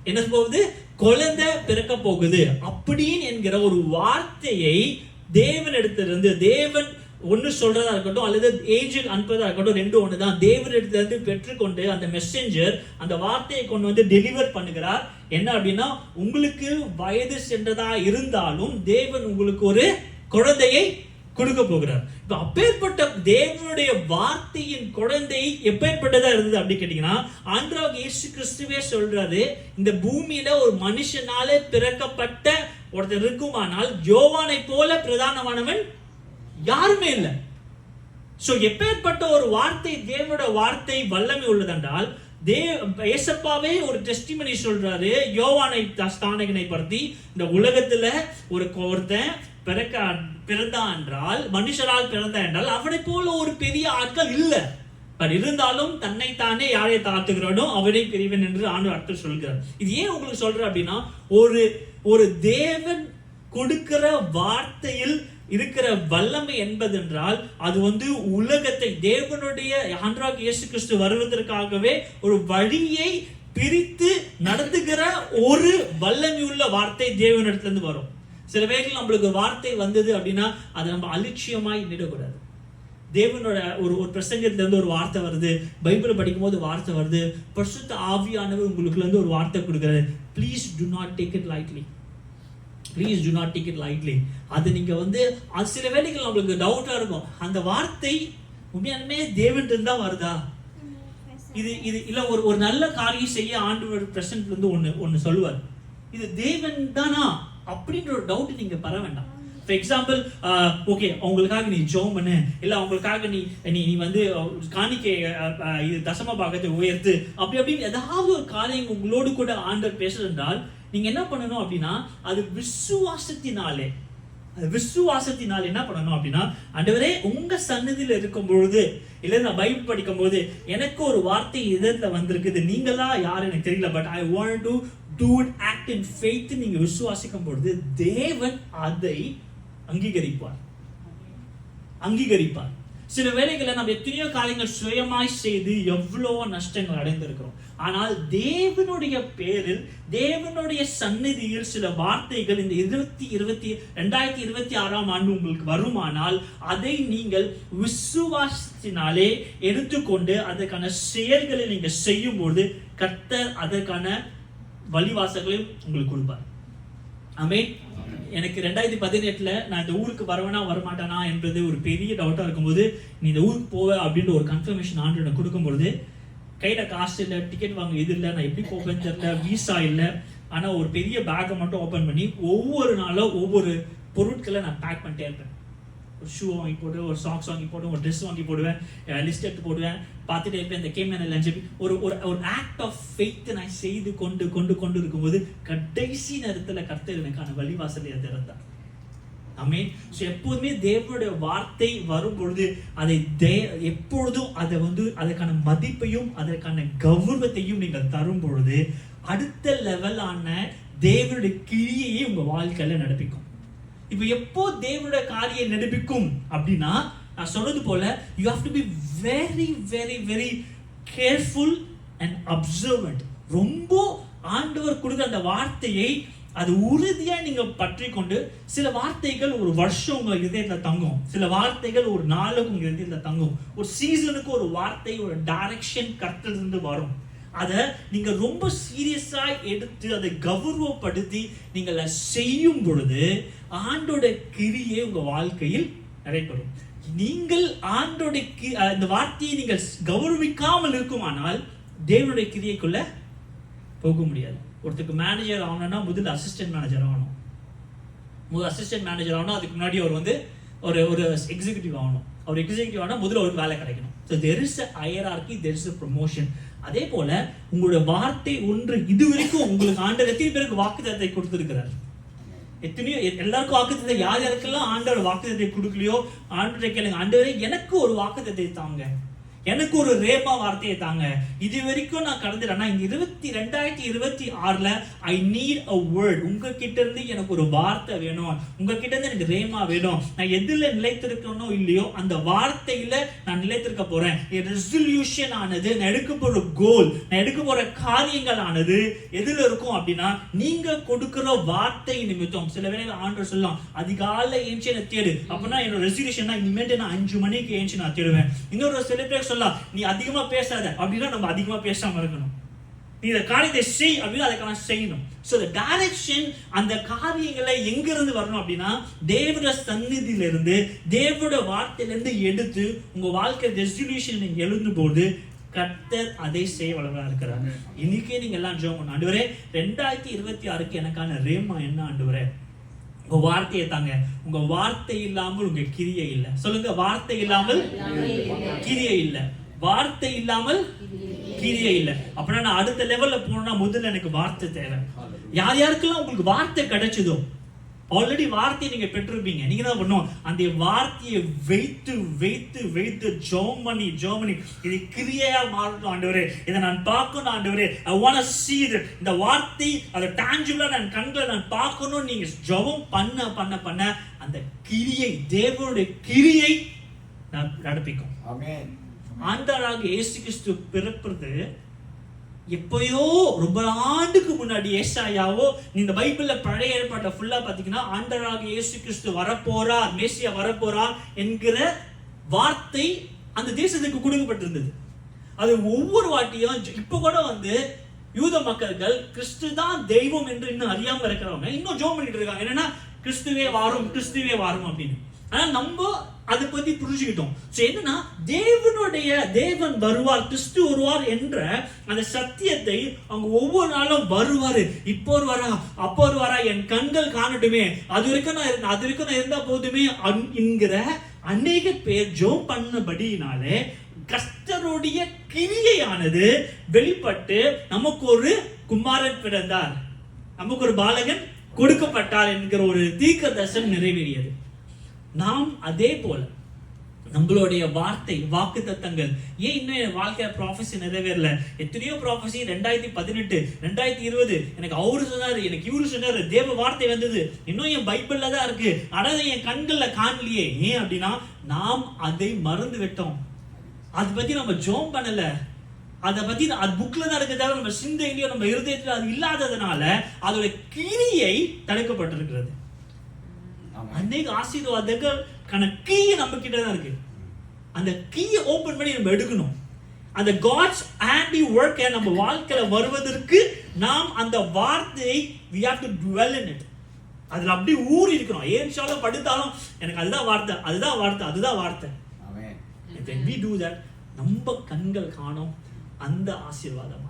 என்ன போகுது? குழந்தை பிறக்க போகுது அப்படின்னு என்கிற ஒரு வார்த்தையை தேவன் இடத்திலிருந்து, தேவன் ஒன்னு சொல்றதா இருக்கட்டும் அல்லது ஏஞ்சல் அனுப்புறதா இருக்கட்டும், ரெண்டு ஒண்ணுதான். தேவன் இடத்துல இருந்து பெற்றுக்கொண்டு அந்த மெசேஞ்சர் அந்த வார்த்தையை கொண்டு வந்து டெலிவர் பண்ணுகிறார். என்ன அப்படின்னா, உங்களுக்கு வயது சென்றதா இருந்தாலும் தேவன் உங்களுக்கு ஒரு குழந்தையை கொடுக்க போகிறார். இப்ப அப்பேற்பட்ட தேவனுடைய வார்த்தையின் குழந்தை எப்பேற்பட்டதா இருந்தது அப்படி கேட்டீங்கன்னா, ஆண்டவராகிய இயேசு கிறிஸ்துவே சொல்றாரு, இந்த பூமியில ஒரு மனுஷனாலே பிறக்கப்பட்ட ஒருத்தர் இருக்குமானால் யோவானை போல பிரதானமானவன் யாருமே இல்லை. சோ எப்பேற்பட்ட ஒரு வார்த்தை, தேவனோட வார்த்தை வல்லமை உள்ளதென்றால், ஏசப்பாவே ஒரு டெஸ்டிமனி சொல்றாரு யோவானை ஸ்தானகனை பற்றி, இந்த உலகத்துல ஒருத்தன் பிறந்தான் என்றால், மனுஷரால் பிறந்தான் என்றால் அவனை போல ஒரு பெரிய ஆட்கள் இல்ல. பட் இருந்தாலும் தன்னைத்தானே யாரை தாழ்த்துகிறானோ அவனை பெரியவன் என்று ஆண்டவர் அர்த்தம் சொல்கிறார். இது ஏன் உங்களுக்கு சொல்ற அப்படின்னா, ஒரு தேவன் கொடுக்கிற வார்த்தையில் இருக்கிற வல்லமை என்பதென்றால், அது வந்து உலகத்தை தேவனுடைய ஆண்டவராகிய இயேசு கிறிஸ்து வருவதற்காகவே ஒரு வழியை பிரித்து நடத்துகிற ஒரு வல்லமை உள்ள வார்த்தை தேவனிடத்திலிருந்து வரும். சில வேளையில் நம்மளுக்கு வார்த்தை வந்தது அப்படின்னா அதை நம்ம அலட்சியமாய் நிடக்கூடாது. தேவனோட ஒரு பிரசங்கத்துல இருந்து ஒரு வார்த்தை வருது, பைபிள் படிக்கும் போது வார்த்தை வருது, பரிசுத்த ஆவியானவர் உங்களுக்குள்ள இருந்து ஒரு வார்த்தை கொடுக்கிறாரு. Please to not take it lightly. Please do not take it lightly. அது நீங்க வந்து சில வேளைகள் நம்மளுக்கு டவுட்டா இருக்கும், அந்த வார்த்தை உண்மையாலுமே தேவன் இருந்தா வருதா, இது இல்ல ஒரு நல்ல காரியம் செய்ய ஆண்டவர் பிரசன்ட்ல இருந்து ஒன்னு சொல்லுவார், இது தேவன் தானா அப்படின்ற ஒரு டவுட் நீங்க பெற வேண்டாம். ஃபார் எக்ஸாம்பிள் ஓகே உங்களுக்காக நீ ஜெபம் பண்ணு, இல்ல அவங்களுக்காக நீ நீ வந்து காணிக்கை இது தசம பாகத்தை உயர்த்து, அப்படி அப்படின்னு ஏதாவது ஒரு காரியம் உங்களோடு கூட ஆண்டவர் பேசுறதால் நீங்க என்ன பண்ணணும் அப்படின்னா அது விசுவாசத்தினாலே என்ன பண்ணணும் அப்படின்னா, ஆண்டவரே உங்க சன்னதியில இருக்கும் பொழுது இல்ல நான் பைபிள் படிக்கும் போது எனக்கு ஒரு வார்த்தை இதத்துல வந்திருக்குது, நீங்களா யாரு எனக்கு தெரியல, but I want to do it act in faith. நீங்க விசுவாசிக்கும் பொழுது தேவன் அதை அங்கீகரிப்பார். சில வேளைகளில் நம்ம எத்தனையோ காரியங்கள் சுயமாய் செய்து எவ்வளவோ நஷ்டங்கள் அடைந்திருக்கிறோம். ஆனால் தேவனுடைய பேரில் தேவனுடைய சந்நிதியில் சில வார்த்தைகள் இந்த 2026 ஆண்டு உங்களுக்கு வருமானால் அதை நீங்கள் விசுவாசத்தினாலே எடுத்துக்கொண்டு அதற்கான செயல்களை நீங்க செய்யும்போது கர்த்தர் அதற்கான வழிவாசங்களையும் உங்களுக்கு கொடுப்பார். ஆமென். எனக்கு 2018 நான் இந்த ஊருக்கு வருவேனா வரமாட்டானா என்பது ஒரு பெரிய டவுட்டா இருக்கும்போது, நீ இந்த ஊருக்கு போவ அப்படின்ற ஒரு கன்ஃபர்மேஷன் ஆண்டு எனக்கு கொடுக்கும்பொழுது கையில காசு இல்லை, டிக்கெட் வாங்க இது இல்லை, நான் எப்படி போவேன்னு தெரியல, விசா இல்லை, ஆனா ஒரு பெரிய பேக்கை மட்டும் ஓபன் பண்ணி ஒவ்வொரு நாளும் ஒவ்வொரு பொருட்களை நான் பேக் பண்ணிட்டே இருப்பேன். ஒரு ஷூ வாங்கி போடுவேன், ஒரு சாக்ஸ் வாங்கி போடுவேன், ஒரு ட்ரெஸ் வாங்கி போடுவேன், லிஸ்ட் எடுத்து போடுவேன், பார்த்துட்டே இருப்பேன். இந்த கேம் லஞ்ச் ஒரு ஒரு ஆக்ட் ஆஃப் ஃபெய்த் நான் செய்து கொண்டு இருக்கும்போது கடைசி நேரத்தில் கர்த்தர் எனக்கான வழிவாசலை திறந்தார். ஆமென். சோ எப்போதுமே தேவனுடைய வார்த்தை வரும் பொழுது அதை எப்பொழுதும் அதை வந்து அதற்கான மதிப்பையும் அதற்கான கௌரவத்தையும் நீங்கள் தரும் பொழுது அடுத்த லெவலான தேவனுடைய கிரியையை உங்க வாழ்க்கையில நடப்பிக்கும். இப்ப எப்போ தேவனுடைய காரியம் நடப்பிக்கும் அப்படின்னா, நான் சொல்றது போல you have to be very very very careful and observant. ரொம்ப ஆண்டவர் கொடுத்த அந்த வார்த்தையை அது உறுதியா நீங்க பற்றி கொண்டு, சில வார்த்தைகள் ஒரு வருஷம் உங்க இதயத்துல தங்கும், சில வார்த்தைகள் ஒரு நாளுக்கு உங்க இதயத்துல தங்கும், ஒரு சீசனுக்கு ஒரு வார்த்தை ஒரு டைரக்ஷன் கர்த்தர் இருந்து வரும். அதை நீங்க ரொம்ப சீரியஸா எடுத்து அதை கௌரவப்படுத்தி நீங்கள் செய்யும் பொழுது ஆண்டோட கிரியை உங்க வாழ்க்கையில் நடைபெறும். நீங்கள் ஆண்டோட இந்த வார்த்தையை நீங்கள் கௌரவிக்காமல் இருக்குமானால் தேவனுடைய கிரியைக்குள்ள போக முடியாது. ஒருத்தருக்கு மேனேஜர் ஆகணும்னா முதல்ல அசிஸ்டன்ட் மேனேஜர் ஆகணும். அசிஸ்டன்ட் மேனேஜர் ஆகணும், அதுக்கு முன்னாடி அவர் வந்து ஒரு எக்ஸிகியூட்டிவ் ஆகணும். அவர் எக்ஸிகியூட்டிவ் ஆனா முதல்ல ஒரு வேலை கிடைக்கணும். So there is a hierarchy, there is a promotion. அதே போல உங்களுடைய வார்த்தை ஒன்று இதுவரைக்கும் உங்களுக்கு ஆண்டவர் எத்தனை பேருக்கு வாக்குத்தத்தத்தை கொடுத்திருக்கிறார்? எத்தனையோ எல்லாருக்கும் வாக்குத்தத்தை, யார் யாருக்கெல்லாம் ஆண்டவர் வாக்குத்தத்தை கொடுக்கலையோ ஆண்டவரை கேளுங்க, ஆண்டவரே எனக்கு ஒரு வாக்குத்தத்தை தாங்க, எனக்கு ஒரு ரேமா வார்த்தையை தாங்க. இது வரைக்கும் நான் கடந்துட்டேன்னா இந்த 2026 ஐ நீட் a word. உங்ககிட்ட இருந்து எனக்கு ஒரு வார்த்தை வேணும், உங்ககிட்ட இருந்து எனக்கு ரேமா வேணும். நான் எதுல நிலைத்திருக்கனோ இல்லையோ அந்த வார்த்தையில நான் நிலைத்திருக்க போறேன். ரெசல்யூஷன் ஆனது, நான் எடுக்க போற கோல், நான் எடுக்க போற காரியங்கள் ஆனது எதுல இருக்கும் அப்படின்னா நீங்க கொடுக்கிற வார்த்தை நிமித்தம். சில வேளை ஆண்டவர் சொல்லலாம் அதிகாலை ஏஞ்சி நான் தேடு, அப்படின்னா என்னோட ரெசல்யூஷன் இனிமேட்டு நான் 5 மணிக்கு ஏஞ்சி நான் தேடுவேன். இன்னொரு சில பேர் சொல்லலாம் நீ அதிகமா பேசாத, அப்படின்னா நம்ம அதிகமா பேசாம இருக்கணும். நீ இந்த காரியத்தை செய் அப்படின்னா அதுக்கான செய்யணும். சோ the direction, அந்த காரியங்களை எங்க இருந்து வரணும் அப்படின்னா தேவனுடைய சந்நிதியில இருந்து தேவனுடைய வார்த்தையில இருந்து எடுத்து உங்க வாழ்க்கை ரெசல்யூஷன் நீங்க எழுதும் போது கர்த்தர் அதை செய்ய வல்லவரா இருக்கிறார். இன்னைக்கே நீங்க எல்லாம் ஜெபம் பண்ணணும், ஆண்டவரே 2026 எனக்கான ரேமா என்ன ஆண்டவரே, உங்க வார்த்தையை தாங்க. உங்க வார்த்தை இல்லாமல் உங்க கிரியை இல்ல. சொல்லுங்க, வார்த்தை இல்லாமல் கிரியை இல்ல, வார்த்தை இல்லாமல் கிரியை இல்ல. அப்படின்னா நான் அடுத்த லெவல்ல போனா முதல்ல எனக்கு வார்த்தை தேவை. யார் யாருக்கெல்லாம் உங்களுக்கு வார்த்தை கிடைச்சதோ ஆல்ரெடி வார்த்தையை நீங்க பெற்றிருப்பீங்க, நீங்க தான் பண்ணும் அந்த வார்த்தையை வைத்து வைத்து வைத்து ஜெபம் பண்ணி இது கிரியையா மாறணும் ஆண்டவரே, இதை நான் பார்க்கணும் ஆண்டவரே, I want to see it. இந்த வார்த்தை அதை டான்ஜிபிளா நான் கண்களை நான் பார்க்கணும். நீங்க ஜெபம் பண்ண பண்ண பண்ண அந்த கிரியை, தேவனுடைய கிரியை நான் நடப்பிக்கும். ஆமென். ஆண்டவராக இயேசு கிறிஸ்து பிறப்பது எப்பயோ ரொம்ப ஆண்டுக்கு முன்னாடி ஏசாயாவோ இந்த பைபிள்ல பழைய ஏற்பாட்டை ஃபுல்லா பாத்தீங்கன்னா ஆண்டவராக இயேசு கிறிஸ்து வரப்போறார், மேசியா வரப்போறார் என்கிற வார்த்தை அந்த தேசத்துக்கு கொடுக்கப்பட்டிருந்தது. அது ஒவ்வொரு வாட்டியும் இப்ப கூட வந்து யூத மக்கள்கள் கிறிஸ்து தான் தெய்வம் என்று இன்னும் அறியாம இருக்கிறவங்க இன்னும் ஜெபம் பண்ணிட்டு இருக்காங்க. என்னன்னா கிறிஸ்துவே வாரும், கிறிஸ்துவே வாரும் அப்படின்னு. ஆனா நம்ம அதை பத்தி புரிஞ்சுக்கிட்டோம். என்னன்னா தேவன் வருவார், கிறிஸ்து வருவார் என்ற அந்த சத்தியத்தை அவங்க ஒவ்வொரு நாளும் வருவாரு, இப்போ வருவாரா அப்போ வருவாரா, என் கண்கள் காணட்டுமே, அது வரைக்கும் நான் இருந்தா போதுமே என்கிற அநேக பேர் ஜெபம் பண்ணபடியினாலே கர்த்தருடைய கிரியையானது வெளிப்பட்டு நமக்கு ஒரு குமாரன் பிறந்தார், நமக்கு ஒரு பாலகன் கொடுக்கப்பட்டார் என்கிற ஒரு தீர்க்க தரிசனம் நிறைவேறியது. நாம் அதே போல நம்மளுடைய வாக்கு தத்தங்கள் ஏன் இன்னும் என் வாழ்க்கையில ப்ராஃபஸி நிறைவேறல? எத்தனையோ ப்ராஃபஸி 2018 2020 எனக்கு அவரு சொன்னாரு, எனக்கு இவரு சொன்னாரு, தேவ வார்த்தை வந்தது, இன்னும் என் பைபிள்ல தான் இருக்கு, ஆனா என் கண்கள்ல காணலையே. ஏன் அப்படின்னா நாம் அதை மறந்து விட்டோம், அதை பத்தி நம்ம ஜெபம் பண்ணல, அதை பத்தி அது புக்ல தான் இருக்க தவிர நம்ம சிந்தையிலயோ நம்ம இருதயத்துல அது இல்லாததுனால அதோட கிரியை தடுக்கப்பட்டிருக்கிறது. அநேக ஆசீர்வாதங்கள் கீயை நம்ம கிட்ட தான் இருக்கு. அந்த கீயை ஓபன் பண்ணி நம்ம எடுக்கணும். அந்த காட்ஸ் ஹேண்டி ஒர்க்கை நம்ம வாழ்க்கையில வருவதற்கு நாம் அந்த வார்த்தையை we have to dwell in it. அதுல அப்படி ஊறி இருக்கணும். ஏன்ஷால படுத்தாலும் எனக்கு அதுதான் வார்த்தை, அதுதான் வார்த்தை, அதுதான் வார்த்தை. ஆமென். when we do that நம்ம கண்கள் காணும் அந்த ஆசீர்வாதம்.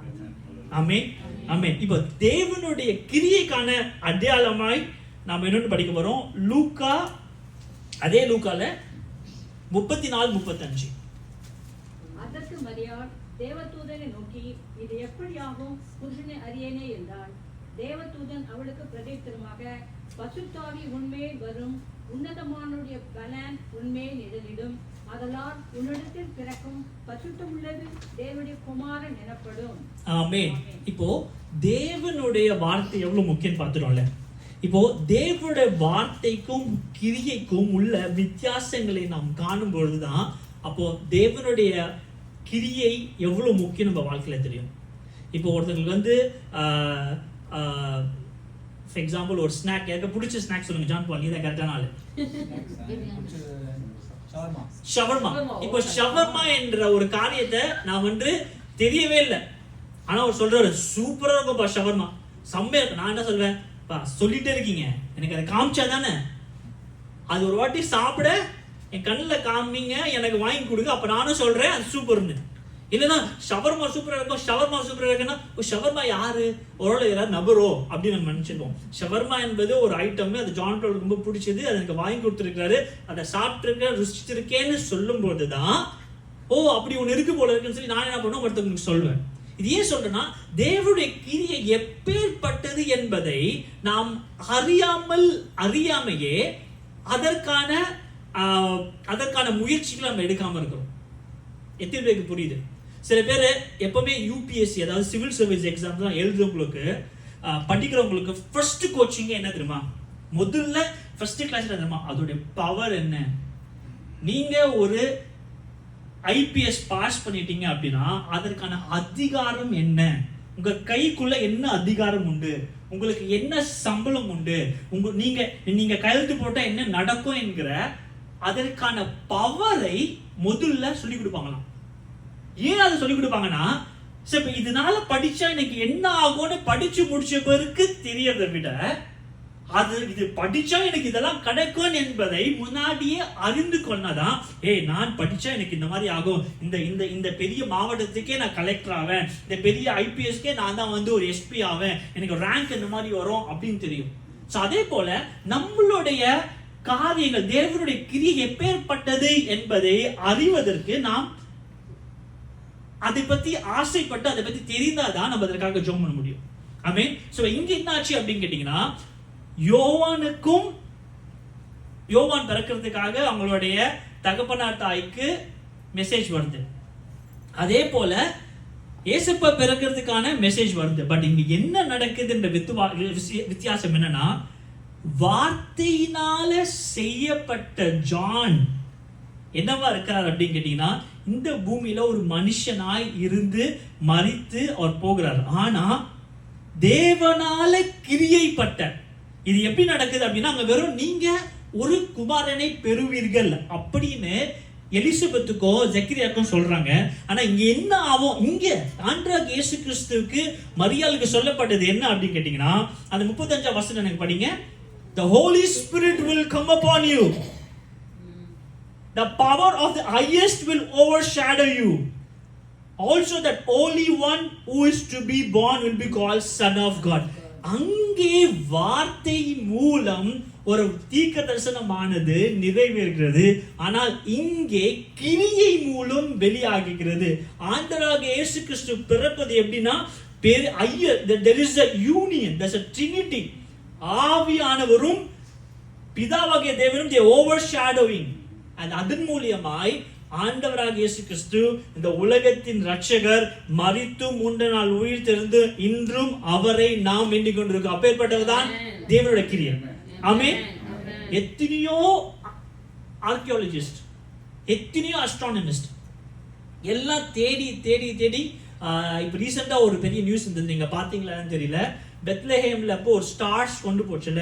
ஆமென் ஆமென். இப்போ தேவனுடைய கிரியைக்கான அடையாளமாய் நாம் என்னன்னு படிக்க போறோம். லூக்கா, அதே லூக்கால 34-35. அதற்கு மரியாள் தேவதூதனை நோக்கி, இது எப்படியாகும், புருஷனை அறியேனே என்றாள். தேவதூதன் அவளுக்கு பிரதித்திரமாக, பசுத்தாவி உன்மேல் வரும், உன்னதமானுடைய பலன் உன்மேல் நிழலிடும், அதனால் உன்னிடத்தில் பிறக்கும் பசுத்தமுள்ளது தேவனுடைய குமாரன் எனப்படும். ஆமென். இப்போ தேவனுடைய வார்த்தை எவ்வளவு முக்கியம் பார்த்துட்டோம்ல. இப்போ தேவனுடைய வார்த்தைக்கும் கிரியைக்கும் உள்ள வித்தியாசங்களை நாம் காணும் பொழுதுதான் அப்போ தேவனுடைய கிரியை எவ்வளவு முக்கியம் நம்ம வாழ்க்கையில தெரியும். இப்போ ஒருத்தங்களுக்கு வந்து ஃபார் எக்ஸாம்பிள் ஒரு ஸ்நாக், எனக்கு பிடிச்ச ஸ்நாக் சொல்லுங்க. ஜான் பால், நீதான் கரெக்டான ஆளு. ஷவர்மா. இப்போ ஷவர்மா என்ற ஒரு காரியத்தை நான் வந்து தெரியவே இல்லை, ஆனா அவர் சொல்றாரு சூப்பரா இருக்கும்பா ஷவர்மா, செம்மையா இருக்கு. நான் என்ன சொல்வேன், சொல்லிட்டே இருக்கீங்க, எனக்கு அதை காமிச்சா தானே, அது ஒரு வாட்டி சாப்பிட என் கண்ணில் காமிங்க, எனக்கு வாங்கி கொடுங்க, அப்ப நானும் சொல்றேன் அது சூப்பர்னு. இல்லைன்னா ஷவர்மா சூப்பரா இருக்கும், ஷவர்மா சூப்பரா இருக்குன்னா ஷவர்மா யாரு, ஒரு யாராவது நபரோ அப்படின்னு நம்ம நினைச்சிருக்கோம். ஷவர்மா என்பது ஒரு ஐட்டம், அது ஜான் பால் ரொம்ப பிடிச்சது, அது எனக்கு வாங்கி கொடுத்துருக்காரு, அதை சாப்பிட்டுருக்கேன், ருசிச்சிருக்கேன்னு சொல்லும் போதுதான் ஓ அப்படி ஒன்று இருக்கு போல இருக்குன்னு சொல்லி நான் என்ன பண்ணுவோம், ஒருத்தவங்களுக்கு சொல்வேன். இது ஏன் சொல்றேன்னா, தேவனுடைய கிரியை எப்பேற்பட்டது என்பதை நாம் அறியாமையே அதற்கான முயற்சிகளை நம்ம எடுக்காம இருக்கிறோம். எத்தனை பேருக்கு புரியுது? சில பேர் எப்பவுமே யூபிஎஸ்சி, அதாவது சிவில் சர்வீஸ் எக்ஸாம் தான் எழுதுறவங்களுக்கு, படிக்கிறவங்களுக்கு ஃபர்ஸ்ட் கோச்சிங் என்ன தெரியுமா? முதல்ல ஃபர்ஸ்ட் கிளாஸ்ல தெரியுமா அதோடைய பவர் என்ன? நீங்க ஒரு ஐபிஎஸ் பாஸ் பண்ணிட்டீங்க அப்படின்னா அதற்கான அதிகாரம் என்ன, உங்க கைக்குள்ள என்ன அதிகாரம் உண்டு, உங்களுக்கு என்ன சம்பளம் உண்டு, நீங்க கையெழுத்து போட்டா என்ன நடக்கும் என்கிற அதற்கான பவரை முதல்ல சொல்லி கொடுப்பாங்களாம். ஏன் அதை சொல்லி கொடுப்பாங்கன்னா, சரி இதனால படிச்சா எனக்கு என்ன ஆகும்னு படிச்சு முடிச்ச பிறகு தெரியறதை விட இது படிச்சா எனக்கு இதெல்லாம் கிடைக்கும் என்பதை முன்னாடியே அறிந்து கொள்ளதான், நான் படிச்சா எனக்கு இந்த மாதிரி ஆகும், இந்த பெரிய மாவட்டத்துக்கே நான் கலெக்டர் ஆவேன், இந்த பெரிய ஐபிஎஸ்கே நான் தான் வந்து ஒரு எஸ்பி ஆவேன், எனக்கு ரேங்க் இந்த மாதிரி வரும் அப்படின்னு தெரியும். சோ அதே போல நம்மளுடைய காரியங்கள், தேவனுடைய கிரியை எப்பேற்பட்டது என்பதை அறிவதற்கு நாம் அதை பத்தி ஆசைப்பட்டு அதை பத்தி தெரிந்தாதான் நம்ம அதற்காக ஜெபம் பண்ண முடியும். ஆமென். சோ இங்க என்ன ஆச்சு அப்படின்னு கேட்டீங்கன்னா, யோவான் பிறக்கிறதுக்காக அவங்களுடைய தகப்பனார் தாய்க்கு மெசேஜ் வருது. அதே போல ஏசப்பா பிறக்கிறதுக்கான மெசேஜ் வருது. பட் இங்க என்ன நடக்குதுன்ற வித்தியாசம் என்னன்னா, வார்த்தையினால செய்யப்பட்ட ஜான் என்னவா இருக்கிறார் அப்படின்னு கேட்டீங்கன்னா, இந்த பூமியில ஒரு மனுஷனாய் இருந்து மரித்து அவர் போகிறார். ஆனா தேவனால கிரியைப்பட்ட, இது எப்படி நடக்குது அப்படின்னா, அங்க வெறும் நீங்க ஒரு குமாரனை பெறுவீர்கள் அப்படின்னு எலிசபெத்துக்கோ ஜக்கரியாக்கும் சொல்றாங்க. ஆனா இங்க என்ன ஆகும், இங்க ஆண்டவராகிய இயேசு கிறிஸ்துவுக்கு மரியாளுக்கு சொல்லப்பட்டது என்ன அப்படின்னு கேட்டீங்கன்னா, அந்த 35 வசனம் எனக்கு படிங்க. The Holy Spirit will come upon you. the power of the highest will overshadow you. Also that only one who is to be born will be called son of God. அங்கே வார்த்தை மூலம் ஒரு தீர்க்க தரிசனமானது நிறைவேறுகிறது. ஆனால் இங்கே கிரியை மூலம் வெளியாகிறது. ஆண்டவராக இயேசு கிறிஸ்து பிறப்பது எப்படின்னா, there is a union, there's a trinity. ஆவியானவரும் பிதாவாகிய தேவனும் they overshadowing. and அதன் மூலமாய் ஆண்டவராக இயேசு கிறிஸ்து இந்த உலகத்தின் இரட்சகர், மரித்து 3 நாள் உயிர் தெழுந்து இன்றும் அவரை நாம் எண்ணிக் கொண்டிருக்கோம். அப்பேற்பட்டதுதான் தேவனுடைய கிரியை. ஆமென். எத்தனையோ ஆர்கியாலஜிஸ்ட், எத்தனையோ அஸ்ட்ரானமிஸ்ட் எல்லாம் தேடி தேடி தேடி இப்ப ரீசெண்டா ஒரு பெரிய நியூஸ் இருந்தது, நீங்க பாத்தீங்களான்னு தெரியல. பெத்லஹேம்ல அப்போ ஒரு ஸ்டார்ஸ் கொண்டு போச்சுல,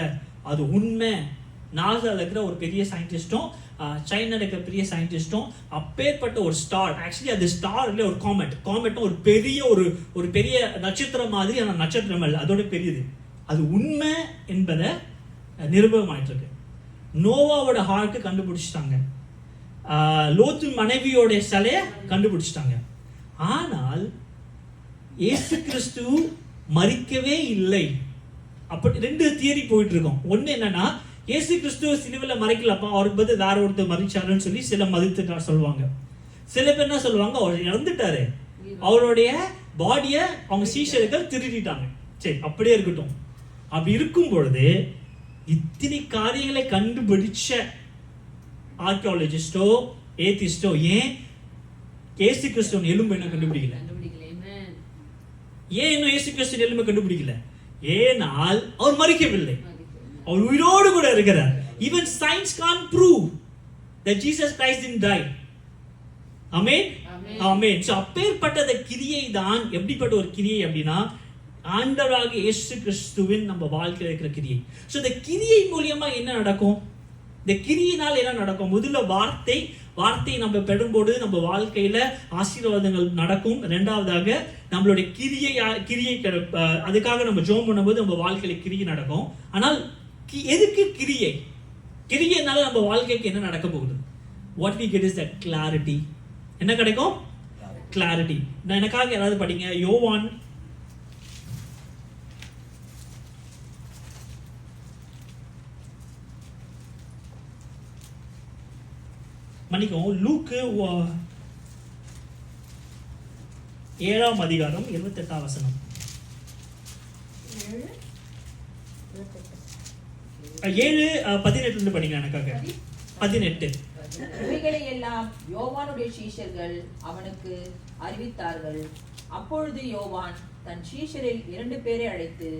அது உண்மை. நாசால இருக்கிற ஒரு பெரிய சயின்டிஸ்டும் சைனால இருக்கிற பெரிய சயின்டிஸ்டும் அப்பேற்பட்ட ஒரு ஸ்டார், ஆக்சுவலி அது ஸ்டார் இல்ல, ஒரு காமெட்டும் ஒரு பெரிய ஒரு பெரிய நட்சத்திரம் மாதிரி, ஆனா நட்சத்திரம் அல்ல, அதோட பெரியது. அது உண்மை என்பதை நிரூபணமாயிட்டு இருக்கு. நோவாவோட ஹார்ட் கண்டுபிடிச்சிட்டாங்க, லோத்து மனைவியோட சிலைய கண்டுபிடிச்சிட்டாங்க. ஆனால் இயேசு கிறிஸ்து மரிக்கவே இல்லை. அப்படி 2 தியரி போயிட்டு இருக்கோம். ஒண்ணு என்னன்னா, இயேசு கிறிஸ்து சிலுவையில மறைக்கலப்பா, அவருக்கு பதில் வேற ஒருத்தர் மறிச்சாருன்னு சொல்லி சில மதத்தினர் சொல்லுவாங்க. சில பேர் என்ன சொல்லுவாங்க, அவர் இறந்துட்டாரு, அவருடைய பாடிய அவங்க சீஷர்கள் திருடிட்டாங்க. சரி, அப்படியே இருக்கட்டும். அப்படி இருக்கும் பொழுது இத்தனை காரியங்களை கண்டுபிடிச்ச ஆர்கியாலஜிஸ்டோ ஏத்திஸ்டோ ஏன் இயேசு கிறிஸ்துவின் எலும்பு என்ன கண்டுபிடிக்கல? ஏன் இன்னும் இயேசு கிறிஸ்துவின் எலும்பை கண்டுபிடிக்கல? ஏனால் அவர் மரிக்கவில்லை, அவர் உயிரோடு கூட இருக்கிறார். Even science can't prove that Jesus Christ didn't die. Amen. Amen. So அப்பேற்பட்ட கிரியை தான் எப்படிப்பட்ட ஒரு கிரியை அப்படின்னா, ஆண்டவராக இயேசு கிறிஸ்துவின் நம்ம வாழ்க்கையில் இருக்கிற கிரியை. So இந்த கிரியை மூலமா என்ன நடக்கும்? இந்த கிரியினால் என்ன நடக்கும்? முதல்ல வார்த்தை நம்ம பெறும்போது நம்ம வாழ்க்கையில ஆசீர்வாதங்கள் நடக்கும். இரண்டாவதாக நம்மளுடைய கிரியை அதுக்காக நம்ம ஜெபம் பண்ணும்போது நம்ம வாழ்க்கையில கிரியை நடக்கும். ஆனால் எதுக்கு கிரியைனால நம்ம வாழ்க்கைக்கு என்ன நடக்க போகுது? what we get is that clarity. என்ன கிடைக்கும்? clarity. நான் எனக்காக யாராவது படிங்க யோவான் லூக்கு 7ஆம் அதிகாரம் 28ஆம் வசனம். 7:18 படிங்க எனக்காக. 18. இவைகளை எல்லாம் யோவானுடைய சீஷர்கள் அவனுக்கு அறிவித்தார்கள். அப்பொழுது யோவான் தன் சீஷரில் 2 பேரை அழைத்து,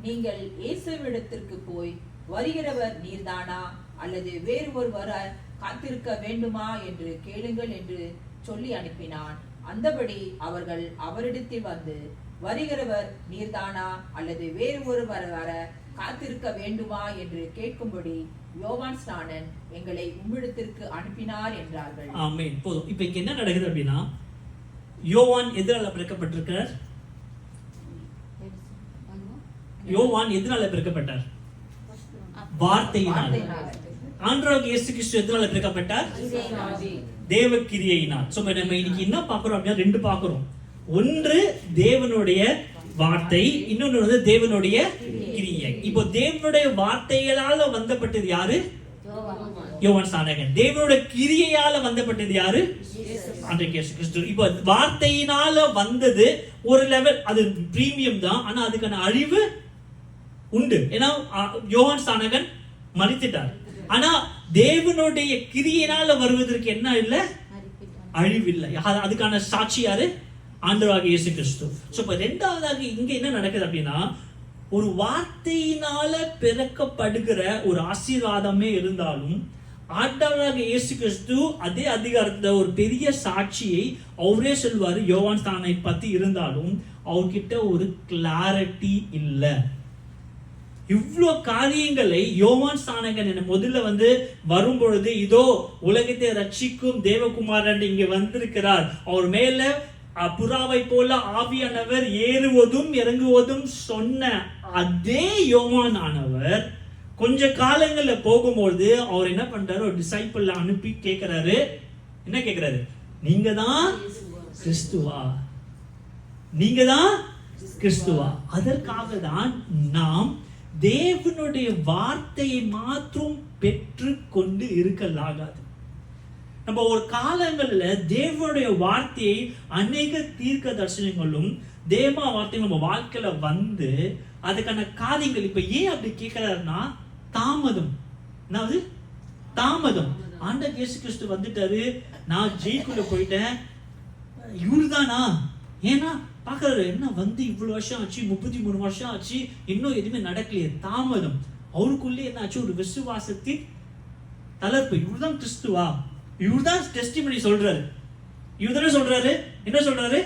நீங்கள் இயேசுவிடத்திற்கு போய், வருகிறவர் நீர்தானா அல்லது வேறு ஒருவர் காத்திருக்க வேண்டுமா என்று கேளுங்கள் என்று சொல்லி அனுப்பினான். அந்தபடி அவர்கள் அவரிடத்தில் வந்து, வருகிறவர் நீர்தானா அல்லது வேறு ஒருவர் வர காத்திருக்க வேண்டுமா என்று கேட்கும்படி யோவான் ஸ்நானன் எங்களை உம்மிடத்திற்கு அனுப்பினார் என்றார்கள். ஆமென். போதும். இப்போ இங்க என்ன நடக்குது அப்படின்னா, யோவான் எதனால பிறக்கப்பட்டிருக்கிறார்? யோவான் எதனால பிறக்கப்பட்டார்? வார்த்தையினால். ஆண்டவராகிய இயேசு கிறிஸ்து எதனால பிறக்கப்பட்டார்? தேவ கிரியையினால். சோ நம்ம இன்னைக்கு என்ன பார்க்கிறோம் அப்படின்னா, 2 பார்க்கிறோம். ஒன்று தேவனுடைய வார்த்தை, இன்னொன்று வந்து தேவனுடைய கிரியை. இப்போ தேவனுடைய வார்த்தைகளால வந்தப்பட்டது யாரு? யோவான் ஸ்நானகன். தேவனுடைய கிரியையால வந்தப்பட்டது யாரு? ஆண்டவராகிய இயேசு கிறிஸ்து. இப்போ வார்த்தையினால வந்தது ஒரு லெவல், அது பிரீமியம் தான், ஆனா அதுக்கான அழிவு உண்டு. ஏன்னா யோவான் ஸ்நானகன் மரித்துட்டார். ஆனா தேவனுடைய கிரியையினால வருவதற்கு என்ன இல்ல? அழிவு இல்லை. அதுக்கான சாட்சி யாரு? ஆண்டவராகிய இயேசு கிறிஸ்து. சோ இப்ப இரண்டாவதாக இங்க என்ன நடக்குது அப்படின்னா, ஒரு வார்த்தையினால பிறக்கப்படுகிற ஒரு ஆசீர்வாதமே இருந்தாலும், ஆண்டவராகிய இயேசு கிறிஸ்து அதே அதிகாரத்துல ஒரு பெரிய சாட்சியை அவரே சொல்வாரு யோவான் ஸ்நானனை பத்தி இருந்தாலும் அவர்கிட்ட ஒரு கிளாரிட்டி இல்ல. இவ்வளோ காரியங்களை யோவான் ஸ்நானகன் முதல்ல வந்து வரும்பொழுது, இதோ உலகத்தை ரட்சிக்கும் தேவகுமாரன் இங்க வந்திருக்கிறார், அவர் மேல புறாவை போல ஆவியானவர் ஏறுவதும் இறங்குவதும் சொன்ன அதே யோவான் ஆனவர் கொஞ்ச காலங்கள்ல போகும்போது அவர் என்ன பண்றாரு, ஒரு டிசைபிள் அனுப்பி கேட்கிறாரு. என்ன கேட்கிறாரு? நீங்க தான் கிறிஸ்துவா? நீங்க தான் கிறிஸ்துவா? அதற்காக தான் நாம் தேவனுடைய வார்த்தையை மாத்திரம் பெற்று கொண்டு இருக்கலாகாது. நம்ம ஒரு காலங்கள்ல தேவனுடைய வார்த்தையை அநேக தீர்க்க தரிசனங்களும் தேவ வார்த்தையும் நம்ம வாழ்க்கையில வந்து அதுக்கான காரியங்கள் இப்ப ஏன் அப்படி கேட்கிறாருன்னா தாமதம். என்னது தாமதம்? ஆண்டவர் இயேசு கிறிஸ்து வந்துட்டாரு, நான் ஜெயிக்குள்ள போயிட்டேன், இவருதானா? ஏன்னா பாக்குறாரு, என்ன வந்து இவ்வளவு வருஷம் ஆச்சு, 33 வருஷம் ஆச்சு, இன்னும் எதுவுமே நடக்கலையே. தாமதம். அவருக்குள்ளே என்ன ஆச்சு? ஒரு விசுவாசத்தின் தளர்ப்பு. இவர்தான் கிறிஸ்துவா? இவர்தான் டெஸ்டிமனி சொல்றாரு. இவர்தானே சொல்றாரு. என்ன சொல்றாரு?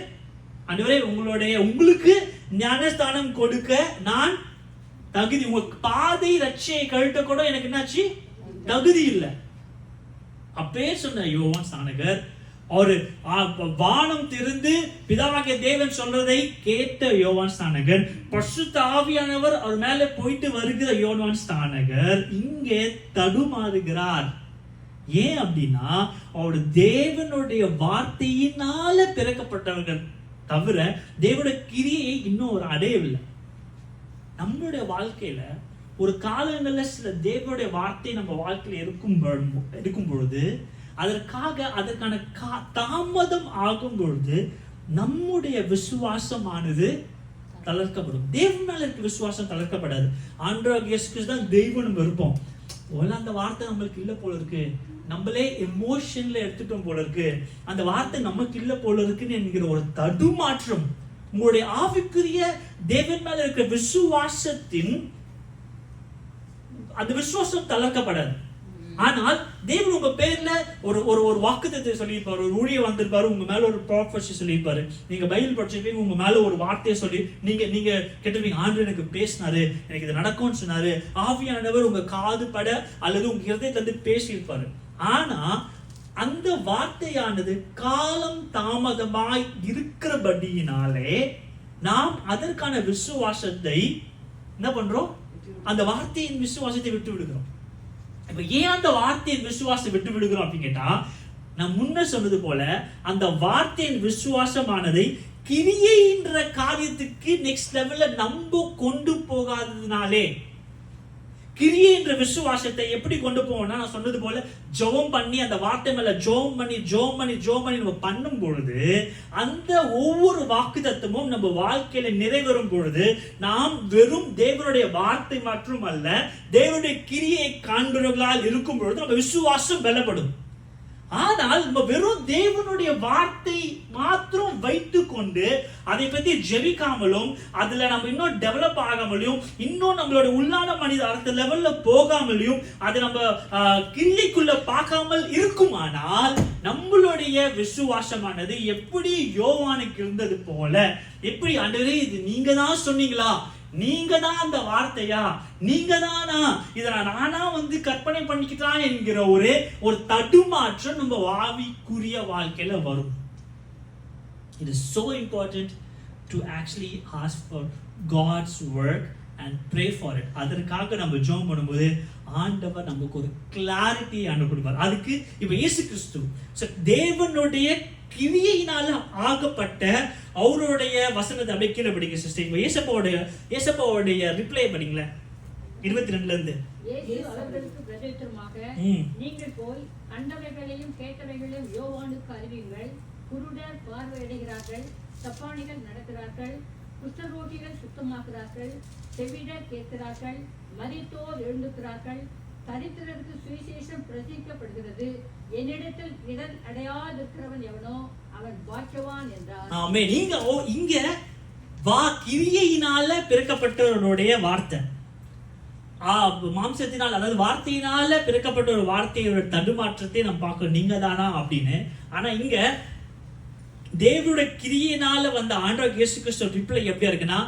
ஆண்டவரே, உங்களுக்கு ஞானஸ்தானம் கொடுக்க நான் தகுதி, உங்க பாதை ரட்சையை கழட்ட கூட எனக்கு என்னாச்சு? தகுதி இல்லை. அப்பே சொன்ன யோவான் ஸ்நானகர், ஒரு வானம் திறந்து பிதாவாகிய தேவன் சொல்றதை கேட்ட யோவான் ஸ்நானகர், பரிசுத்த ஆவியானவர் அவர் மேல போயிட்டு வருகிற யோவான் ஸ்நானகர் இங்கே தடுமாறுகிறார். ஏன் அப்படின்னா அவர் தேவனுடைய வார்த்தையினால பிறக்கப்பட்டவர்கள் தவிர தேவனுடைய கிரியை இன்னும் ஒரு அடையவில்லை. நம்மளுடைய வாழ்க்கையில ஒரு காலங்கள்ல சில தேவனுடைய வார்த்தை நம்ம வாழ்க்கையில இருக்கும் பொழுது அதற்கான தாமதம் ஆகும் பொழுது நம்முடைய விசுவாசமானது தளர்க்கப்படும். தேவன் மேல இருக்க விசுவாசம் தளர்க்கப்படாது. ஆண்டவர் இயேசு கிறிஸ்து தான் தெய்வம் இருப்போம். அந்த வார்த்தை நம்மளுக்கு இல்ல போல இருக்கு, நம்மளே எமோஷன்ல எடுத்துட்டோம் போல இருக்கு, அந்த வார்த்தை நமக்கு இல்ல போல இருக்குன்னு என்கிற ஒரு தடுமாற்றம் உங்களுடைய ஆவிக்குரிய தேவன் மேல இருக்கிற விசுவாசத்தின் அந்த விசுவாசம் தளர்க்கப்படாது. ஆனால் தேவன் உங்க பேர்ல ஒரு ஒரு வாக்குத்தத்தை சொல்லியிருப்பாரு, ஒரு ஊழிய வந்திருப்பாரு, உங்க மேல ஒரு ப்ராஃபஸி சொல்லியிருப்பாரு, நீங்க பைபிள் படிச்சிருப்பீங்க, உங்க மேல ஒரு வார்த்தையை சொல்லி நீங்க கேட்டிருப்பீங்க, ஆண்டவர் எனக்கு பேசினாரு, எனக்கு இது நடக்கும்னு சொன்னாரு, ஆவியானவர் உங்க காது பட அல்லது உங்க இருதயத்துல இருந்து பேசியிருப்பாரு. ஆனா அந்த வார்த்தையானது காலம் தாமதமாய் இருக்கிறபடியினாலே நாம் அதற்கான விசுவாசத்தை என்ன பண்றோம்? அந்த வார்த்தையின் விசுவாசத்தை விட்டு விடுகிறோம். இப்ப ஏன் அந்த வார்த்தையின் விசுவாசத்தை விட்டு விடுகிறோம் அப்படின்னு கேட்டா, நான் முன்ன சொன்னது போல அந்த வார்த்தையின் விசுவாசமானதை கிரியைன்ற காரியத்துக்கு நெக்ஸ்ட் லெவல்ல நம்ம கொண்டு போகாததுனாலே, கிரியை என்ற விசுவாசத்தை எப்படி கொண்டு போவோம்னா, நான் சொன்னது போல ஜெபம் பண்ணி அந்த வார்த்தை மேல ஜெபம் பண்ணி நம்ம பண்ணும் பொழுது அந்த ஒவ்வொரு வாக்குத்தத்தமும் நம்ம வாழ்க்கையில நிறைவேறும் பொழுது நாம் வெறும் தேவனுடைய வார்த்தை மற்றும் அல்ல, தேவனுடைய கிரியை காண்பவர்களால் இருக்கும் பொழுது நம்ம விசுவாசம் பலப்படும். ஆனால் நம்ம வெறும் தேவனுடைய வார்த்தை மாத்திரம் வைத்து கொண்டு அதை பத்தி ஜெபிக்காமலும் அதுல நம்ம இன்னும் டெவலப் ஆகாமலையும் இன்னும் நம்மளோட உள்ளான மனித அடுத்த லெவல்ல போகாமலையும் அதை நம்ம கிரியைக்குள்ள பார்க்காமல் இருக்குமானால் நம்மளுடைய விசுவாசமானது எப்படி யோவானுக்கு இருந்தது போல, எப்படி ஆண்டவரே இது நீங்க தான் சொன்னீங்களா, நீங்க தான் அந்த வார்த்தையா, நீங்க தானா, இத நானா வந்து கற்பனை பண்ணிக்கிட்டான் என்கிற ஒரு தடுமாற்றம் நம்ம ஆவிக்குரிய வாழ்க்கையில வரும். It is so important to actually ask for God's work and pray for it. அதற்காக நம்ம ஜெபம் பண்ணும்போது ஆண்டவர் நமக்கு ஒரு கிளாரிட்டி கொடுப்பார். அதுக்கு இப்ப இயேசு கிறிஸ்து தேவனுடைய கிரியையினால ஆகப்பட்ட அவருடைய வசனத்தை அப்படியே கீழே படிங்க சிஸ்டர். ஏசப்பாவுடைய ரிப்ளை படிங்களா 22ல இருந்து. இயேசு அவர்களுக்கு பிரதியுத்தரமாக, நீங்கள் போய் கண்டவைகளையும் கேட்டவைகளையும் யோவானுக்கு அறிவியுங்கள். குருடர் பார்வையடைகிறார்கள், தப்பாணிகள் நடக்கிறார்கள், குஷ்டரோகிகள் சுத்தமாகிறார்கள், செவிடர் கேட்கிறார்கள், மரித்தோர் எழுந்துகிறார்கள், தரித்திரருக்கு சுவிசேஷம் பிரசிக்கப்படுகிறது. என்னிடத்தில் இடர் அடையாதிருக்கிறவன் எவனோ அவன் பாக்கியவான் என்றார். ஆமென். இங்க கிரியையினால பிறக்கப்பட்டவருடைய வார்த்தை, மாம்சத்தினால் அதாவது வார்த்தையினால பிறக்கப்பட்ட ஒரு வார்த்தையோட தடுமாற்றத்தை நம்ம பார்க்கணும், நீங்க தானா அப்படின்னு. ஆனா இங்க தேவனுடைய கிரியையினால வந்த ஆண்டவர் இயேசு கிறிஸ்து ரிப்ளை எப்படியா இருக்குன்னா,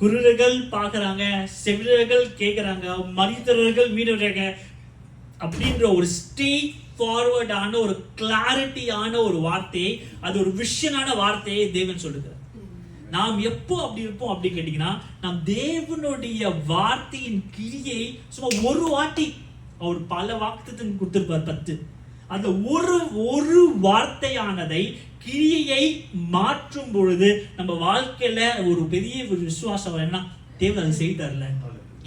குருடர்கள் பார்க்கறாங்க, செவிடர்கள் கேட்கறாங்க, மரித்தவர்கள் மீனவர்கள் அப்படின்ற ஒரு ஸ்ட்ரெயிட் ஃபார்வர்டான ஒரு கிளாரிட்டியான ஒரு வார்த்தையை, அது ஒரு விஷனான வார்த்தையை தேவன் சொல்லுகிறார். நாம் எப்போ அப்படி இருப்போம் அப்படி கேட்டீங்கன்னா, நாம் தேவனுடைய வார்த்தையின் கிரியை சும்மா ஒரு வாட்டி, அவர் பல வாக்குத்தத்தம் கொடுத்திருப்பார் 10. அந்த ஒரு வார்த்தையானதை கிரியையை மாற்றும் பொழுது நம்ம வாழ்க்கையில ஒரு பெரிய ஒரு விசுவாசம் என்ன, தேவன் அதை செய்தார்ல,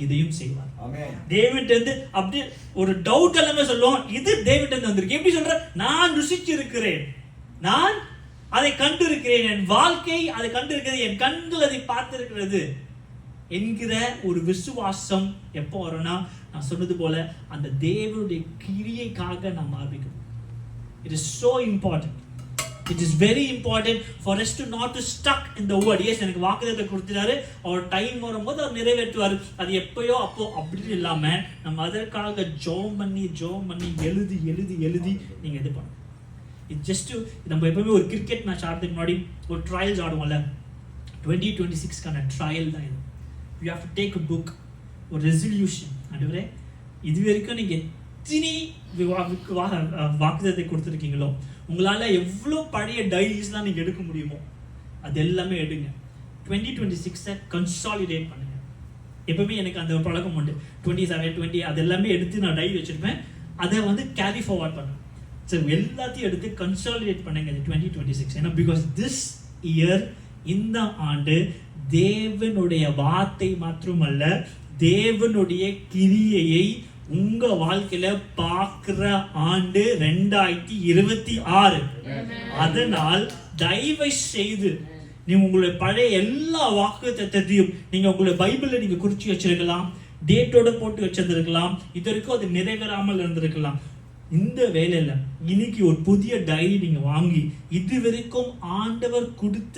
இதையும் செய்வார். டேவிட் வந்து அப்படி ஒரு டவுட் எல்லாமே சொல்லுவோம், இது டேவிட் வந்து வந்திருக்கு. எப்படி சொல்ற? நான் ருசிச்சு இருக்கிறேன், நான் அதை கண்டு இருக்கிறேன், என் வாழ்க்கை அதை கண்டு இருக்கிறது, என் கண்கள் அதை பார்த்திருக்கிறது என்கிற ஒரு விசுவாசம் எப்போ வரும்னா, நான் சொன்னது போல அந்த தேவனுடைய கிரியைக்காக நாம் ஆரம்பிக்கணும். It is so important. It is very important for us to not to stuck in the word. Yes, எனக்கு வாக்குத்தத்தம் கொடுத்துட்டாரு, அவர் டைம் வரும்போது அவர் நிறைவேற்றுவார், அது எப்பயோ அப்போ அப்படி இல்லாம நம்ம அதற்காக ஜெபம் பண்ணி எழுதி நீங்க இது பண்ணணும். இது ஜஸ்ட் நம்ம எப்பவுமே ஒரு கிரிக்கெட் மேட்ச் ஆடுறதுக்கு முன்னாடி ஒரு ட்ரையல்ஸ் ஆடுவோம்ல, 2026க்கான ட்ரையல் தான் இது. You have to take a book, ஒரு ரெசல்யூஷன். ஆண்டவரே, இது வரைக்கும் நீங்க எத்தனை வாக்குத்தத்தை கொடுத்துருக்கீங்களோ, உங்களால எவ்வளோ பழைய டைரிஸ்லாம் நீங்க எடுக்க முடியுமோ அது எல்லாமே எடுங்க. 2026 கன்சாலிடேட் பண்ணுங்க. எப்பவுமே எனக்கு அந்த பழக்கம் உண்டு. 27, 20 அது எல்லாமே எடுத்து நான் டைரி வச்சிருப்பேன், அதை வந்து கேரி ஃபார்வர்ட் பண்ணுவேன். ஸோ எல்லாத்தையும் எடுத்து கன்சாலிடேட் பண்ணுங்க 2026. ஏன்னா பிகாஸ் திஸ் இயர், இந்த ஆண்டு தேவனுடைய வார்த்தை மட்டுமல்ல, தேவனுடைய கிரியையை உங்க வாழ்க்கையில பார்க்கிற ஆண்டு 2026. அதனால் தயவு செய்து நீங்க உங்களுடைய பழைய எல்லா வாக்குத்தத்தத்தையும் நீங்க உங்களுடைய பைபிள்ல நீங்க குறிச்சு வச்சிருக்கலாம், டேட்டோட போட்டு வச்சிருந்திருக்கலாம், இது வரைக்கும் அது நிறைவேறாமல் இருந்திருக்கலாம். இந்த வேலையில இன்னைக்கு ஒரு புதிய டைரி நீங்க வாங்கி இது வரைக்கும் ஆண்டவர் கொடுத்த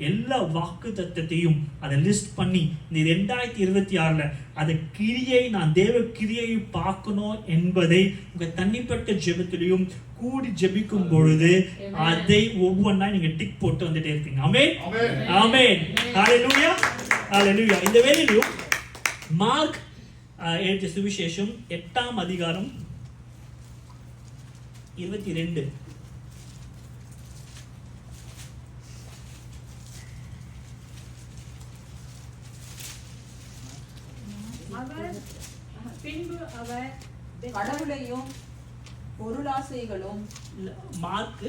எல்லா வாக்குத்தத்தத்தையும் அதை லிஸ்ட் பண்ணி இந்த 2026ல அதை கிரியை, நான் தேவ கிரியை பார்க்கணும் என்பதை உங்க தனிப்பட்ட ஜெபத்திலையும் கூடி ஜெபிக்கும் பொழுது அதை ஒவ்வொன்றா நீங்க டிக் போட்டு வந்துட்டே இருப்பீங்க. ஆமென், ஆமென், ஹalleluya, ஹalleluya. இந்த வேளையிலும் மார்க் எழுதிய சுவிசேஷம் 8ஆம் அதிகாரம் 22. பின்பு அவர் கடவுளையும் பொருளாசைகளும். மார்க்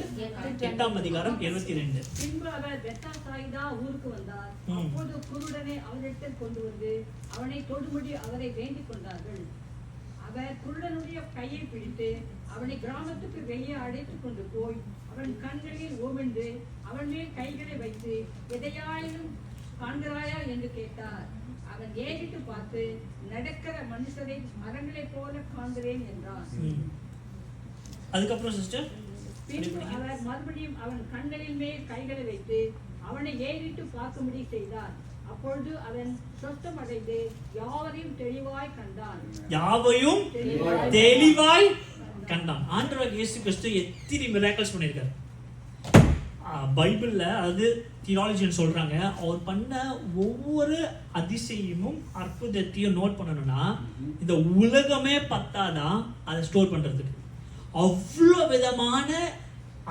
8ஆம் அதிகாரம் 22. பின்பு அவர் பெத்தாசாயிதா ஊருக்கு வந்தார். அப்போது குருடனை அவரிடத்தில் கொண்டு வந்து அவனை தொடும்படி அவரை வேண்டிக் கொண்டார்கள். அவர் குருடனுடைய கையை பிடித்து அவனை கிராமத்துக்கு வெளியே அழைத்துக் கொண்டு போய் அவன் கண்களில் ஓமிழ்ந்து அவன் மேல் கைகளை வைத்து, எதையாயினும் காண்கிறாயா என்று கேட்டார். அவன் ஏறிட்டு பார்த்து, நடக்கிற மனுஷரை மரங்களைப் போல காண்கிறேன் என்றான். அதுக்கப்புறம் சிஸ்டர், பின்பு அவர் மறுபடியும் அவன் கண்களின் மேல் கைகளை வைத்து அவனை ஏறிட்டு பார்க்கும்படி செய்தார். அப்பொழுது அவன் சொஸ்தம் அடைந்து யாவரையும் தெளிவாய் கண்டான். யாவையும் தெளிவாய் கண்டான். ஆண்டவர் இயேசு கிறிஸ்து எத்தனை மிராக்கிள்ஸ் பண்ணியிருக்காரு பைபிள்ல. அது தியாலஜின்னு சொல்றாங்க, அவர் பண்ண ஒவ்வொரு அதிசயமும் அற்புதத்தையும் நோட் பண்ணணும்னா இந்த உலகமே பத்தாதான் அதை ஸ்டோர் பண்றதுக்கு. அவ்வளோ விதமான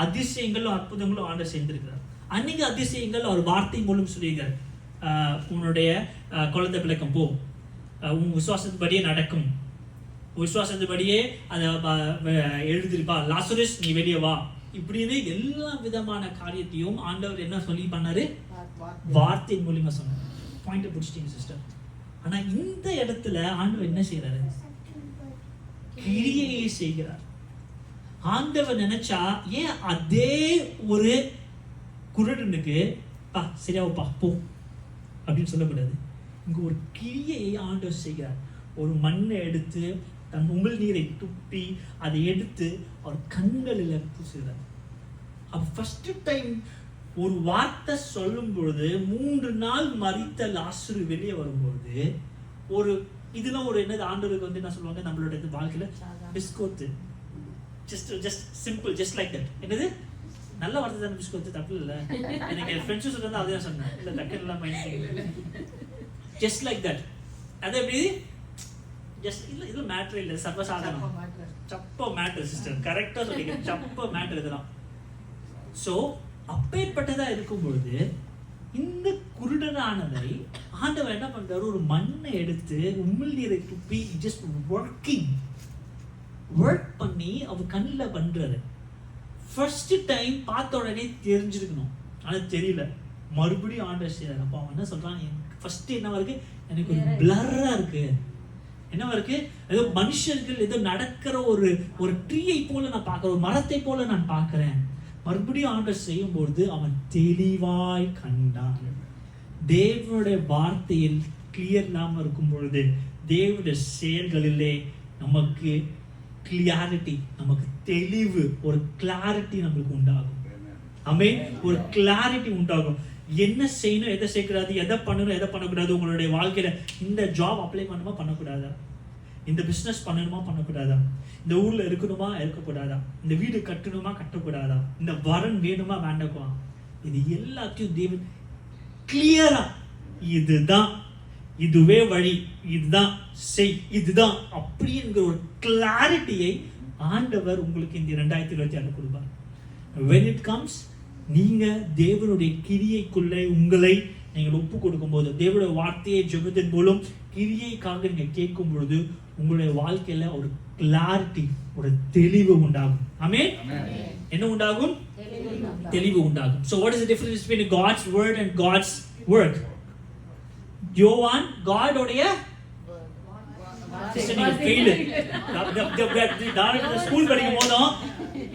அதிசயங்களும் அற்புதங்களும் ஆண்டவர் செஞ்சிருக்கிறார். அன்னைக்கு அதிசயங்கள் அவர் வார்த்தை மூலம் சொல்லியிருக்கார். உன்னுடைய குழந்தை பிள்ளைக்கும் போ, உன் விசுவாசத்தின்படியே நடக்கும், விசுவாசத்தின்படியே அதை எழுதிருப்பா, லாசரஸ் நீ வெளியே வா, இப்படின்னு எல்லா விதமான காரியத்தையும் ஆண்டவர் என்ன சொல்லி பண்ணாரு? வார்த்தை மூலியமா சொன்னார். பாயிண்ட் பிடிச்சிட்டீங்க சிஸ்டர். ஆனா இந்த இடத்துல ஆண்டவர் என்ன செய்யறாரு? கிரியையை செய்கிறார். ஆண்டவர் நினைச்சா ஏன் அதே ஒரு குருடனுக்கு சரியாவப்பா போ அப்படின்னு சொல்லக்கூடாது? இங்க ஒரு கிரியையை ஆண்டவர் செய்கிறார். ஒரு மண்ணை எடுத்து தன் உமிழ் நீரை துப்பி அதை எடுத்து அவர் கண்களில் பூசுகிறார். அப்ப ஃபர்ஸ்ட் டைம் ஒரு வார்த்தை சொல்லும் பொழுது 3 நாள் மரித்த லாசரு வெளியே வரும்பொழுது ஒரு இதெல்லாம் ஒரு என்னது ஆண்டவருக்கு வந்து என்ன சொல்லுவாங்க, நம்மளோட வாழ்க்கையில பிஸ்கோத்து, just simple, just like that. என்னது நல்ல வார்த்தை தான், பிஸ்கோத்து தப்பு இல்லை. எனக்கு என் ஃப்ரெண்ட்ஸும் சொல்றது அதே தான் சொன்னேன், இல்லை டக்குலாம் மைண்ட் ஜஸ்ட் லைக் தட். அது எப்படி ஜஸ்ட் இல்லை, இது மேட்ரு இல்லை, சர்வசாதாரணம், சப்ப மேட்ரு சிஸ்டர், கரெக்டாக சொல்லிக்க, சப்ப மேட்ரு இதெல்லாம். ஸோ அப்பேற்பட்டதா இருக்கும் பொழுது இந்த குருடனானதை ஆண்டவர் என்ன பண்றாரு, ஒரு மண்ணை எடுத்து உமிழ்நீரை துப்பி ஜஸ்ட் ஒர்க் பண்ணி அவர் கண்ணில் பண்றாரு. ஃபர்ஸ்ட் டைம் பார்த்த உடனே தெரிஞ்சிருக்கணும், ஆனா தெரியல. மறுபடியும் ஆண்டவர் செய்யறாரு. அப்போ அவன் என்ன சொல்றான், ஃபர்ஸ்ட் என்னவா இருக்கு, எனக்கு ஒரு பிளர்ரா இருக்கு, என்னவா இருக்கு, ஏதோ மனுஷர்கள் ஏதோ நடக்கிற ஒரு ட்ரீயை போல நான் பார்க்கிறேன், ஒரு மரத்தை போல நான் பார்க்கிறேன். மறுபடியும் ஆண்டவர் செய்யும் பொழுது அவன் தெளிவாய் கண்டான். தேவனுடைய வார்த்தையில் கிளியர் இல்லாம இருக்கும் பொழுது தேவனுடைய செயல்களிலே நமக்கு கிளியாரிட்டி, நமக்கு தெளிவு, ஒரு கிளாரிட்டி நமக்கு உண்டாகும். ஆமென். ஒரு கிளாரிட்டி உண்டாகும். என்ன செய்யணும், எதை செய்யக்கூடாது, எதை பண்ணணும், எதை பண்ணக்கூடாது. உங்களுடைய வாழ்க்கையில இந்த ஜாப் அப்ளை பண்ணணுமா பண்ணக்கூடாதா, இந்த பிசினஸ் பண்ணணுமா பண்ணக்கூடாதா, இந்த ஊர்ல இருக்கணுமா இருக்கக்கூடாதா, இந்த வீடு கட்டணுமா கட்டக்கூடாதா, இந்த வரன் வேணுமா வேண்டாமா, இது எல்லாத்தையும் தேவன் கிளியரா இதுதான், இதுவே வழி, இதுதான் செய், இதுதான் அப்படி என்கிற ஒரு கிளாரிட்டியை ஆண்டவர் உங்களுக்கு இந்த 2026 கொடுப்பார். when it comes, நீங்க தேவனுடைய கிரியைக்குள்ளே உங்களை நீங்கள் ஒப்பு கொடுக்கும் போது, தேவனுடைய வார்த்தையை ஜெபத்தின் மூலம் கிரியைக்காக நீங்க கேட்கும் பொழுது உங்களுடைய வாழ்க்கையில ஒரு கிளாரிட்டி, ஒரு தெளிவு உண்டாகும். ஆமென். என்ன உண்டாகும்? தெளிவு உண்டாகும். So what is the difference between God's word and God's work? யோவான் God உடைய ஸ்கூல் படிக்கும் போதும்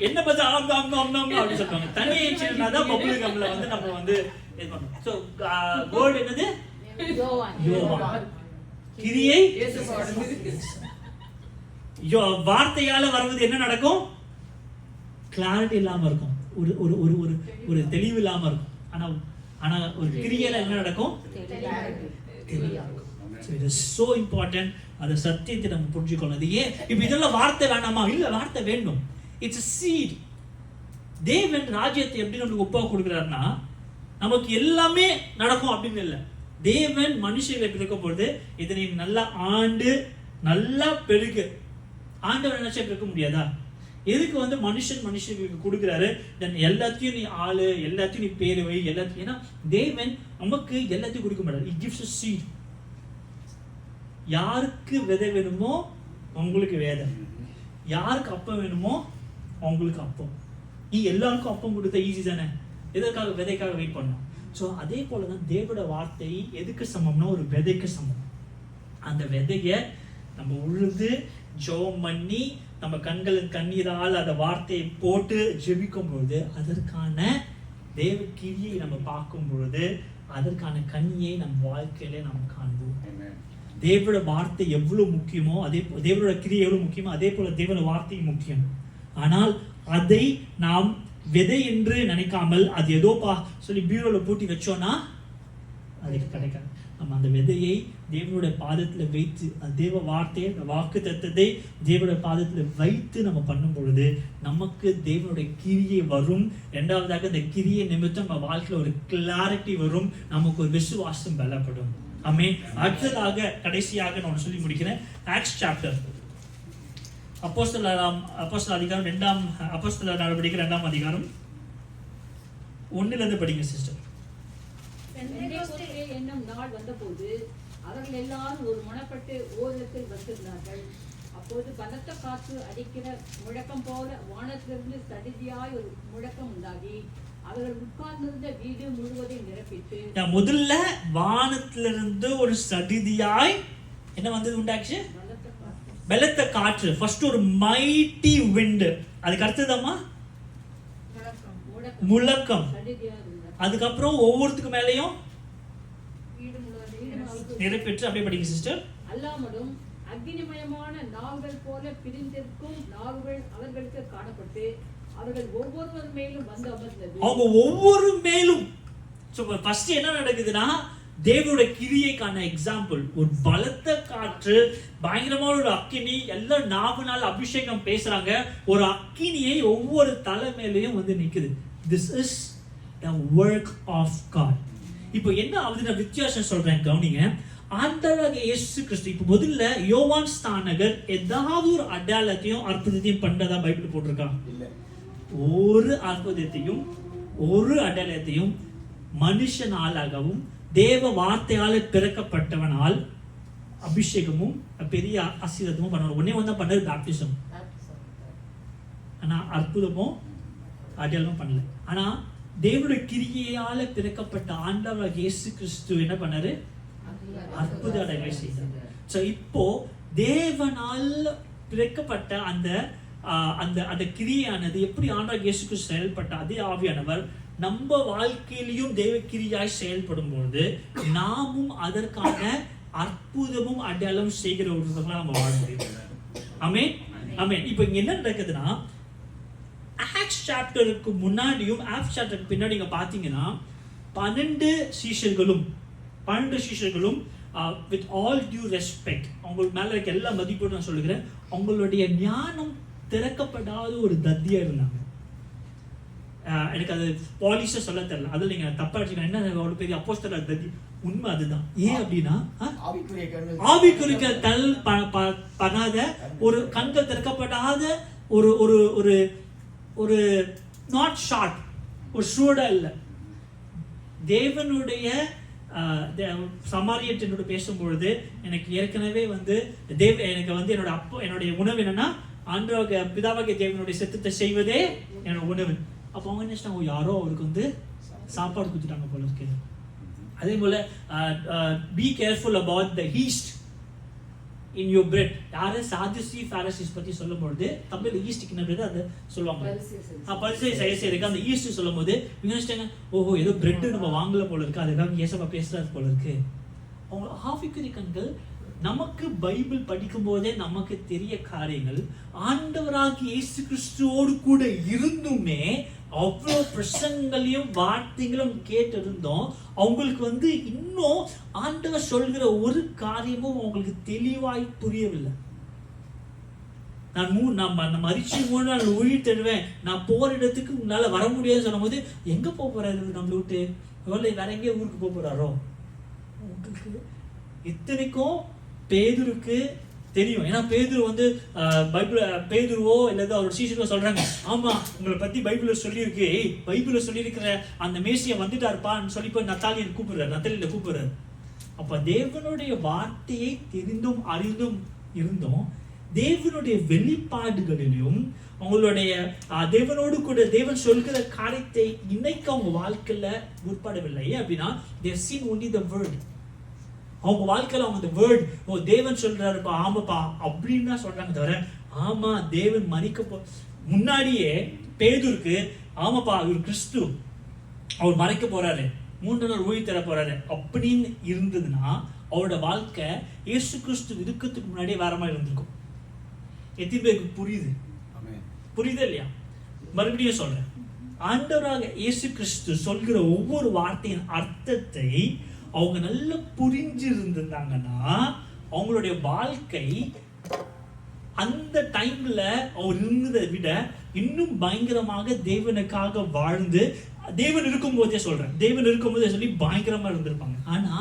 என்ன பார்த்தா அப்படின்னு சொல்றாங்க, தண்ணியை தான் பப்புள் கம்ல வந்து நம்ம வந்து இது பண்ணோம். ஸோ வேர்ட் என்னது? யோவான். கிரியை வார்த்தையால வருவது என்ன நடக்கும்? கிளாரிட்டி இல்லாம இருக்கும், ஒரு ஒரு ஒரு ஒரு ஒரு தெளிவு இல்லாம இருக்கும். ஆனா ஒரு கிரியையில என்ன நடக்கும்? தெளிவா இருக்கும். So it is so important. அந்த சத்தியத்தை நம்ம புரிஞ்சுக்கணும். இது ஏன் இப்ப இதெல்லாம் வார்த்தை வேணாமா? இல்ல, வார்த்தை வேண்டும். It's a seed. தேவன் ராஜ்யத்தை எப்படி நமக்கு ஒப்பா கொடுக்கிறாருன்னா நமக்கு எல்லாமே நடக்கும் அப்படின்னு இல்லை. தேவன் மனுஷங்களை பிறக்கும் பொழுது இதனை நல்லா ஆண்டு நல்லா பெருகு. ஆண்டவர் நினைச்சா பெருக்க முடியாதா? எதுக்கு வந்து மனுஷங்களுக்கு கொடுக்குறாரு? எல்லாத்தையும் நீ ஆளு, எல்லாத்தையும் நீ பேரு வை, எல்லாத்தையும். ஏன்னா தேவன் நமக்கு எல்லாத்தையும் கொடுக்க மாட்டார். It gives a seed. யாருக்கு விதை வேணுமோ உங்களுக்கு வேதை, யாருக்கு அப்பம் வேணுமோ அவங்களுக்கு அப்பம். நீ எல்லாருக்கும் அப்பம் கொடுத்த ஈஸி தானே, எதற்காக விதைக்காக வெயிட் பண்ணணும். ஸோ அதே போலதான் தேவட வார்த்தை எதுக்கு சமம்னா ஒரு விதைக்கு சமம். அந்த விதைய நம்ம உழுது ஜெபம் பண்ணி நம்ம கண்களின் கண்ணீரால் அந்த வார்த்தையை போட்டு ஜெபிக்கும் பொழுது அதற்கான தேவ கிரியை நம்ம பார்க்கும் பொழுது அதற்கான கனியை நம் வாழ்க்கையில நாம் காண்போம். தேவனோட வார்த்தை எவ்வளவு முக்கியமோ அதே தேவனோட கிரியை எவ்வளவு முக்கியமோ அதே போல தேவனோட வார்த்தையும் முக்கியம். ஆனால் அதை நாம் விதை என்று நினைக்காமல் அது ஏதோ சொல்லி பீரோல பூட்டி வச்சோம்னா அதுக்கு கிடைக்காது. நம்ம அந்த விதையை தேவனுடைய பாதத்துல வைத்து, அந்த தேவ வார்த்தையை, வாக்கு தத்தத்தை தேவனுடைய பாதத்துல வைத்து நம்ம பண்ணும் பொழுது நமக்கு தேவனுடைய கிரியை வரும். இரண்டாவதாக இந்த கிரியை நிமித்தம் நம்ம வாழ்க்கையில ஒரு கிளாரிட்டி வரும், நமக்கு ஒரு விசுவாசம் பலப்படும். ஆமென். அடுத்ததாக கடைசியாக நான் சொல்லி முடிக்கிறேன். ஆக்ட்ஸ் சாப்டர், அப்போஸ்தலர் அதிகாரம் 2ஆம் அப்போஸ்தலர் நடவடிக்கை 2ஆம் அதிகாரம் 1 படிங்க சிஸ்டர். என்னும் நாள் வந்தபோது அவர்கள் எல்லாரும் ஒரு மனப்பட்டு ஓரிடத்தில் வந்திருந்தார்கள். அப்போது பலத்த காற்று அடிக்கிற முழக்கம் போல வானத்திலிருந்து சடிதியாய் ஒரு முழக்கம் உண்டாகி அவர்கள் உட்கார்ந்திருந்த வீடு முழுவதையும் நிரப்பிட்டு. முதல்ல வானத்திலிருந்து ஒரு சடிதியாய் என்ன வந்தது உண்டாச்சு? பலத்த காற்று. ஃபர்ஸ்ட் ஒரு மைட்டி விண்ட், அதுக்கு அடுத்ததம்மா முழக்கம். அதுக்கப்புறம் ஒவ்வொருத்துக்கு மேலையும் நிரப்பிட்டு. அப்படியே படிங்க சிஸ்டர். அல்லாமலும் அக்னிமயமான நாவுகள் போல பிரிந்திருக்கும் நாவுகள் அவர்களுக்கு காணப்பட்டு அவர்கள் ஒவ்வொருவர் மேலும் வந்து அமர்ந்தது. அவங்க ஒவ்வொரு மேலும். ஃபர்ஸ்ட் என்ன நடக்குதுன்னா தேவனுடைய கிரியைக்கான எக்ஸாம்பிள் ஒரு பலத்த காற்று, பயங்கரமான ஒரு அக்கினி, எல்லாம் நாவுனால அபிஷேகம் பேசுறாங்க. ஒரு அக்கினியை ஒவ்வொரு தலை மேலேயும் வந்து நிக்குது. This is the work of God. இப்போ என்ன ஆகுது, நான் வித்தியாசம் சொல்றேன் கவனிங்க. ஆண்டவராகிய இயேசு கிறிஸ்து இப்போ முதல்ல யோவான் ஸ்நானகர் ஏதாவது ஒரு அடையாளத்தையும் அற்புதத்தையும் பண்றதா பைபிள் போட்டிருக்கா? இல்ல. ஒரு அற்புதத்தையும் ஒரு அடையாளத்தையும் மனுஷனாலாகவும் தேவ வார்த்தையால பிறக்கப்பட்டவனால் அபிஷேகமும் பெரிய ஆசீர்வாதமும் பண்ணணும். ஒன்னே ஒன்றா பண்ணது பேப்டிசம். ஆனா அற்புதமும் அடையாளமும் பண்ணல. ஆனா தேவனுடைய கிரியையால பிறக்கப்பட்ட ஆண்டவர் இயேசு கிறிஸ்து என்ன பண்ணாரு? அற்புத அடையாளங்களை செய்தார். சோ இப்போ தேவனால் பிறக்கப்பட்ட அந்த அந்த அந்த கிரியானது எப்படி ஆண்டவர் இயேசு கிறிஸ்து செயல்பட்ட அதே ஆவியானவர் நம்ம வாழ்க்கையிலையும் தேவ கிரியாய் செயல்படும் பொழுது நாமும் அதற்கான அற்புதமும் அடையாளம் செய்கிற ஒருவர்களா நம்ம வாழ முடியும். ஆமென், ஆமென். இப்போ இங்க என்ன நடக்குதுன்னா, ஆக்ட்ஸ் சாப்டருக்கு முன்னாடியும் ஆக்ட்ஸ் சாப்டருக்கு பின்னாடி நீங்க பாத்தீங்கன்னா 12 சீஷர்களும் வித் ஆல் டியூ ரெஸ்பெக்ட், அவங்களுக்கு மேல இருக்க எல்லா மதிப்போடு நான் சொல்லுகிறேன், அவங்களுடைய ஞானம் திறக்கப்படாத ஒரு தத்தியா இருந்தாங்க. எனக்கு அது பாலிஷா சொல்ல தெரியல, அதில் நீங்க தப்பா அடிச்சுக்கணும். என்ன அவ்வளவு பெரிய அப்போஸ்தலர் தத்தி? உண்மை அதுதான். ஏன் அப்படின்னா ஆவிக்குரிய கல் பண்ணாத ஒரு கண்கள் திறக்கப்படாத ஒரு ஒரு ஒரு ஒரு நாட் ஷார்ட், ஒரு ஷூடா இல்லை. தேவனுடைய சமாரியத்தோட பேசும்பொழுது எனக்கு ஏற்கனவே எனக்கு என்னுடைய உணவு என்னன்னா ஆண்டவராகிய பிதாவாகிய தேவனுடைய சித்தத்தை செய்வதே என்னோட உணவு. அப்போ அவங்க என்ன யாரோ அவருக்கு சாப்பாடு கொடுத்துட்டாங்க போல இருக்கு. அதே போல be careful about the yeast in your bread. யாரு சாதுசி பாரசீஸ் பத்தி சொல்லும் பொழுது தமிழ் ஈஸ்ட் அதை சொல்லுவாங்க. பரிசேயருக்கு அந்த ஈஸ்ட் சொல்லும் போது ஓஹோ ஏதோ பிரெட் நம்ம வாங்கல போல இருக்கு, அதுக்காக ஏசப்பா பேசுறாரு போல இருக்கு. அவங்க ஆவிக்குரிய கண்கள் நமக்கு பைபிள் படிக்கும் போதே நமக்கு தெரிய காரியங்கள் ஆண்டவராகி இயேசு கிறிஸ்துவோடு கூட இருந்துமே அவ்வளவு பிரசங்கங்களையும் வார்த்தைகளும் கேட்டிருந்தோம். அவங்களுக்கு இன்னும் ஆண்டவர் சொல்கிற ஒரு காரியமும் அவங்களுக்கு தெளிவாய் புரியவில்லை. நான் மரிச்சு 3 நாள் உயிர் தருவேன், நான் போற இடத்துக்கு உன்னால வர முடியாது சொல்லும் போது எங்க போறாரு நம்மள விட்டு? வேற எங்கே ஊருக்கு போறாரோ? உங்களுக்கு இத்தனைக்கும் பேதுருக்கு தெரியும். ஏன்னா பேதுரு பேதுருவோ இல்லது அவரோட சீஷர்களோ சொல்றாங்க, ஆமா உங்களை பத்தி பைபிள்ல சொல்லியிருக்கு, பைபிள்ல சொல்லியிருக்கிற அந்த மேசியா வந்துட்டாருப்பான்னு சொல்லி போய் நத்தாலியை கூப்பிடுறாரு. அப்ப தேவனுடைய வார்த்தையை தெரிந்தும் அறிந்தும் இருந்தும் தேவனுடைய வெளிப்பாடுகளிலும் அவங்களுடைய தேவனோடு கூட தேவன் சொல்கிற காரியத்தை இன்னைக்கு அவங்க வாழ்க்கையில முற்படவில்லை. அப்படின்னா they've seen only the word. அவங்க வாழ்க்கையில அவங்க இந்த வேர்ட், ஓ தேவன் சொல்றாருப்பா, ஆமாப்பா அப்படின்னு தான் சொல்றாங்க தவிர, ஆமா தேவன் மறிக்க முன்னாடியே பேதுருக்கு ஆமாப்பா இவர் கிறிஸ்து, அவர் மறைக்க போறாரு, 3 நாள் உயிர் தர போறாரு அப்படின்னு இருந்ததுன்னா அவரோட வாழ்க்கை இயேசு கிறிஸ்து இருக்கிறதுக்கு முன்னாடியே வேற மாதிரி இருந்திருக்கும். எத்தனை பேருக்கு புரியுது இல்லையா? மறுபடியும் சொல்றேன், ஆண்டவராக இயேசு கிறிஸ்து சொல்கிற ஒவ்வொரு வார்த்தையின் அர்த்தத்தை அவங்க நல்லா புரிஞ்சிருந்தாங்கன்னா அவங்களுடைய வாழ்க்கை அந்த டைம்ல அவர் இருந்ததை விட இன்னும் பயங்கரமாக தேவனுக்காக வாழ்ந்து, தேவன் இருக்கும்போதே சொல்லி பயங்கரமா இருந்திருப்பாங்க. ஆனா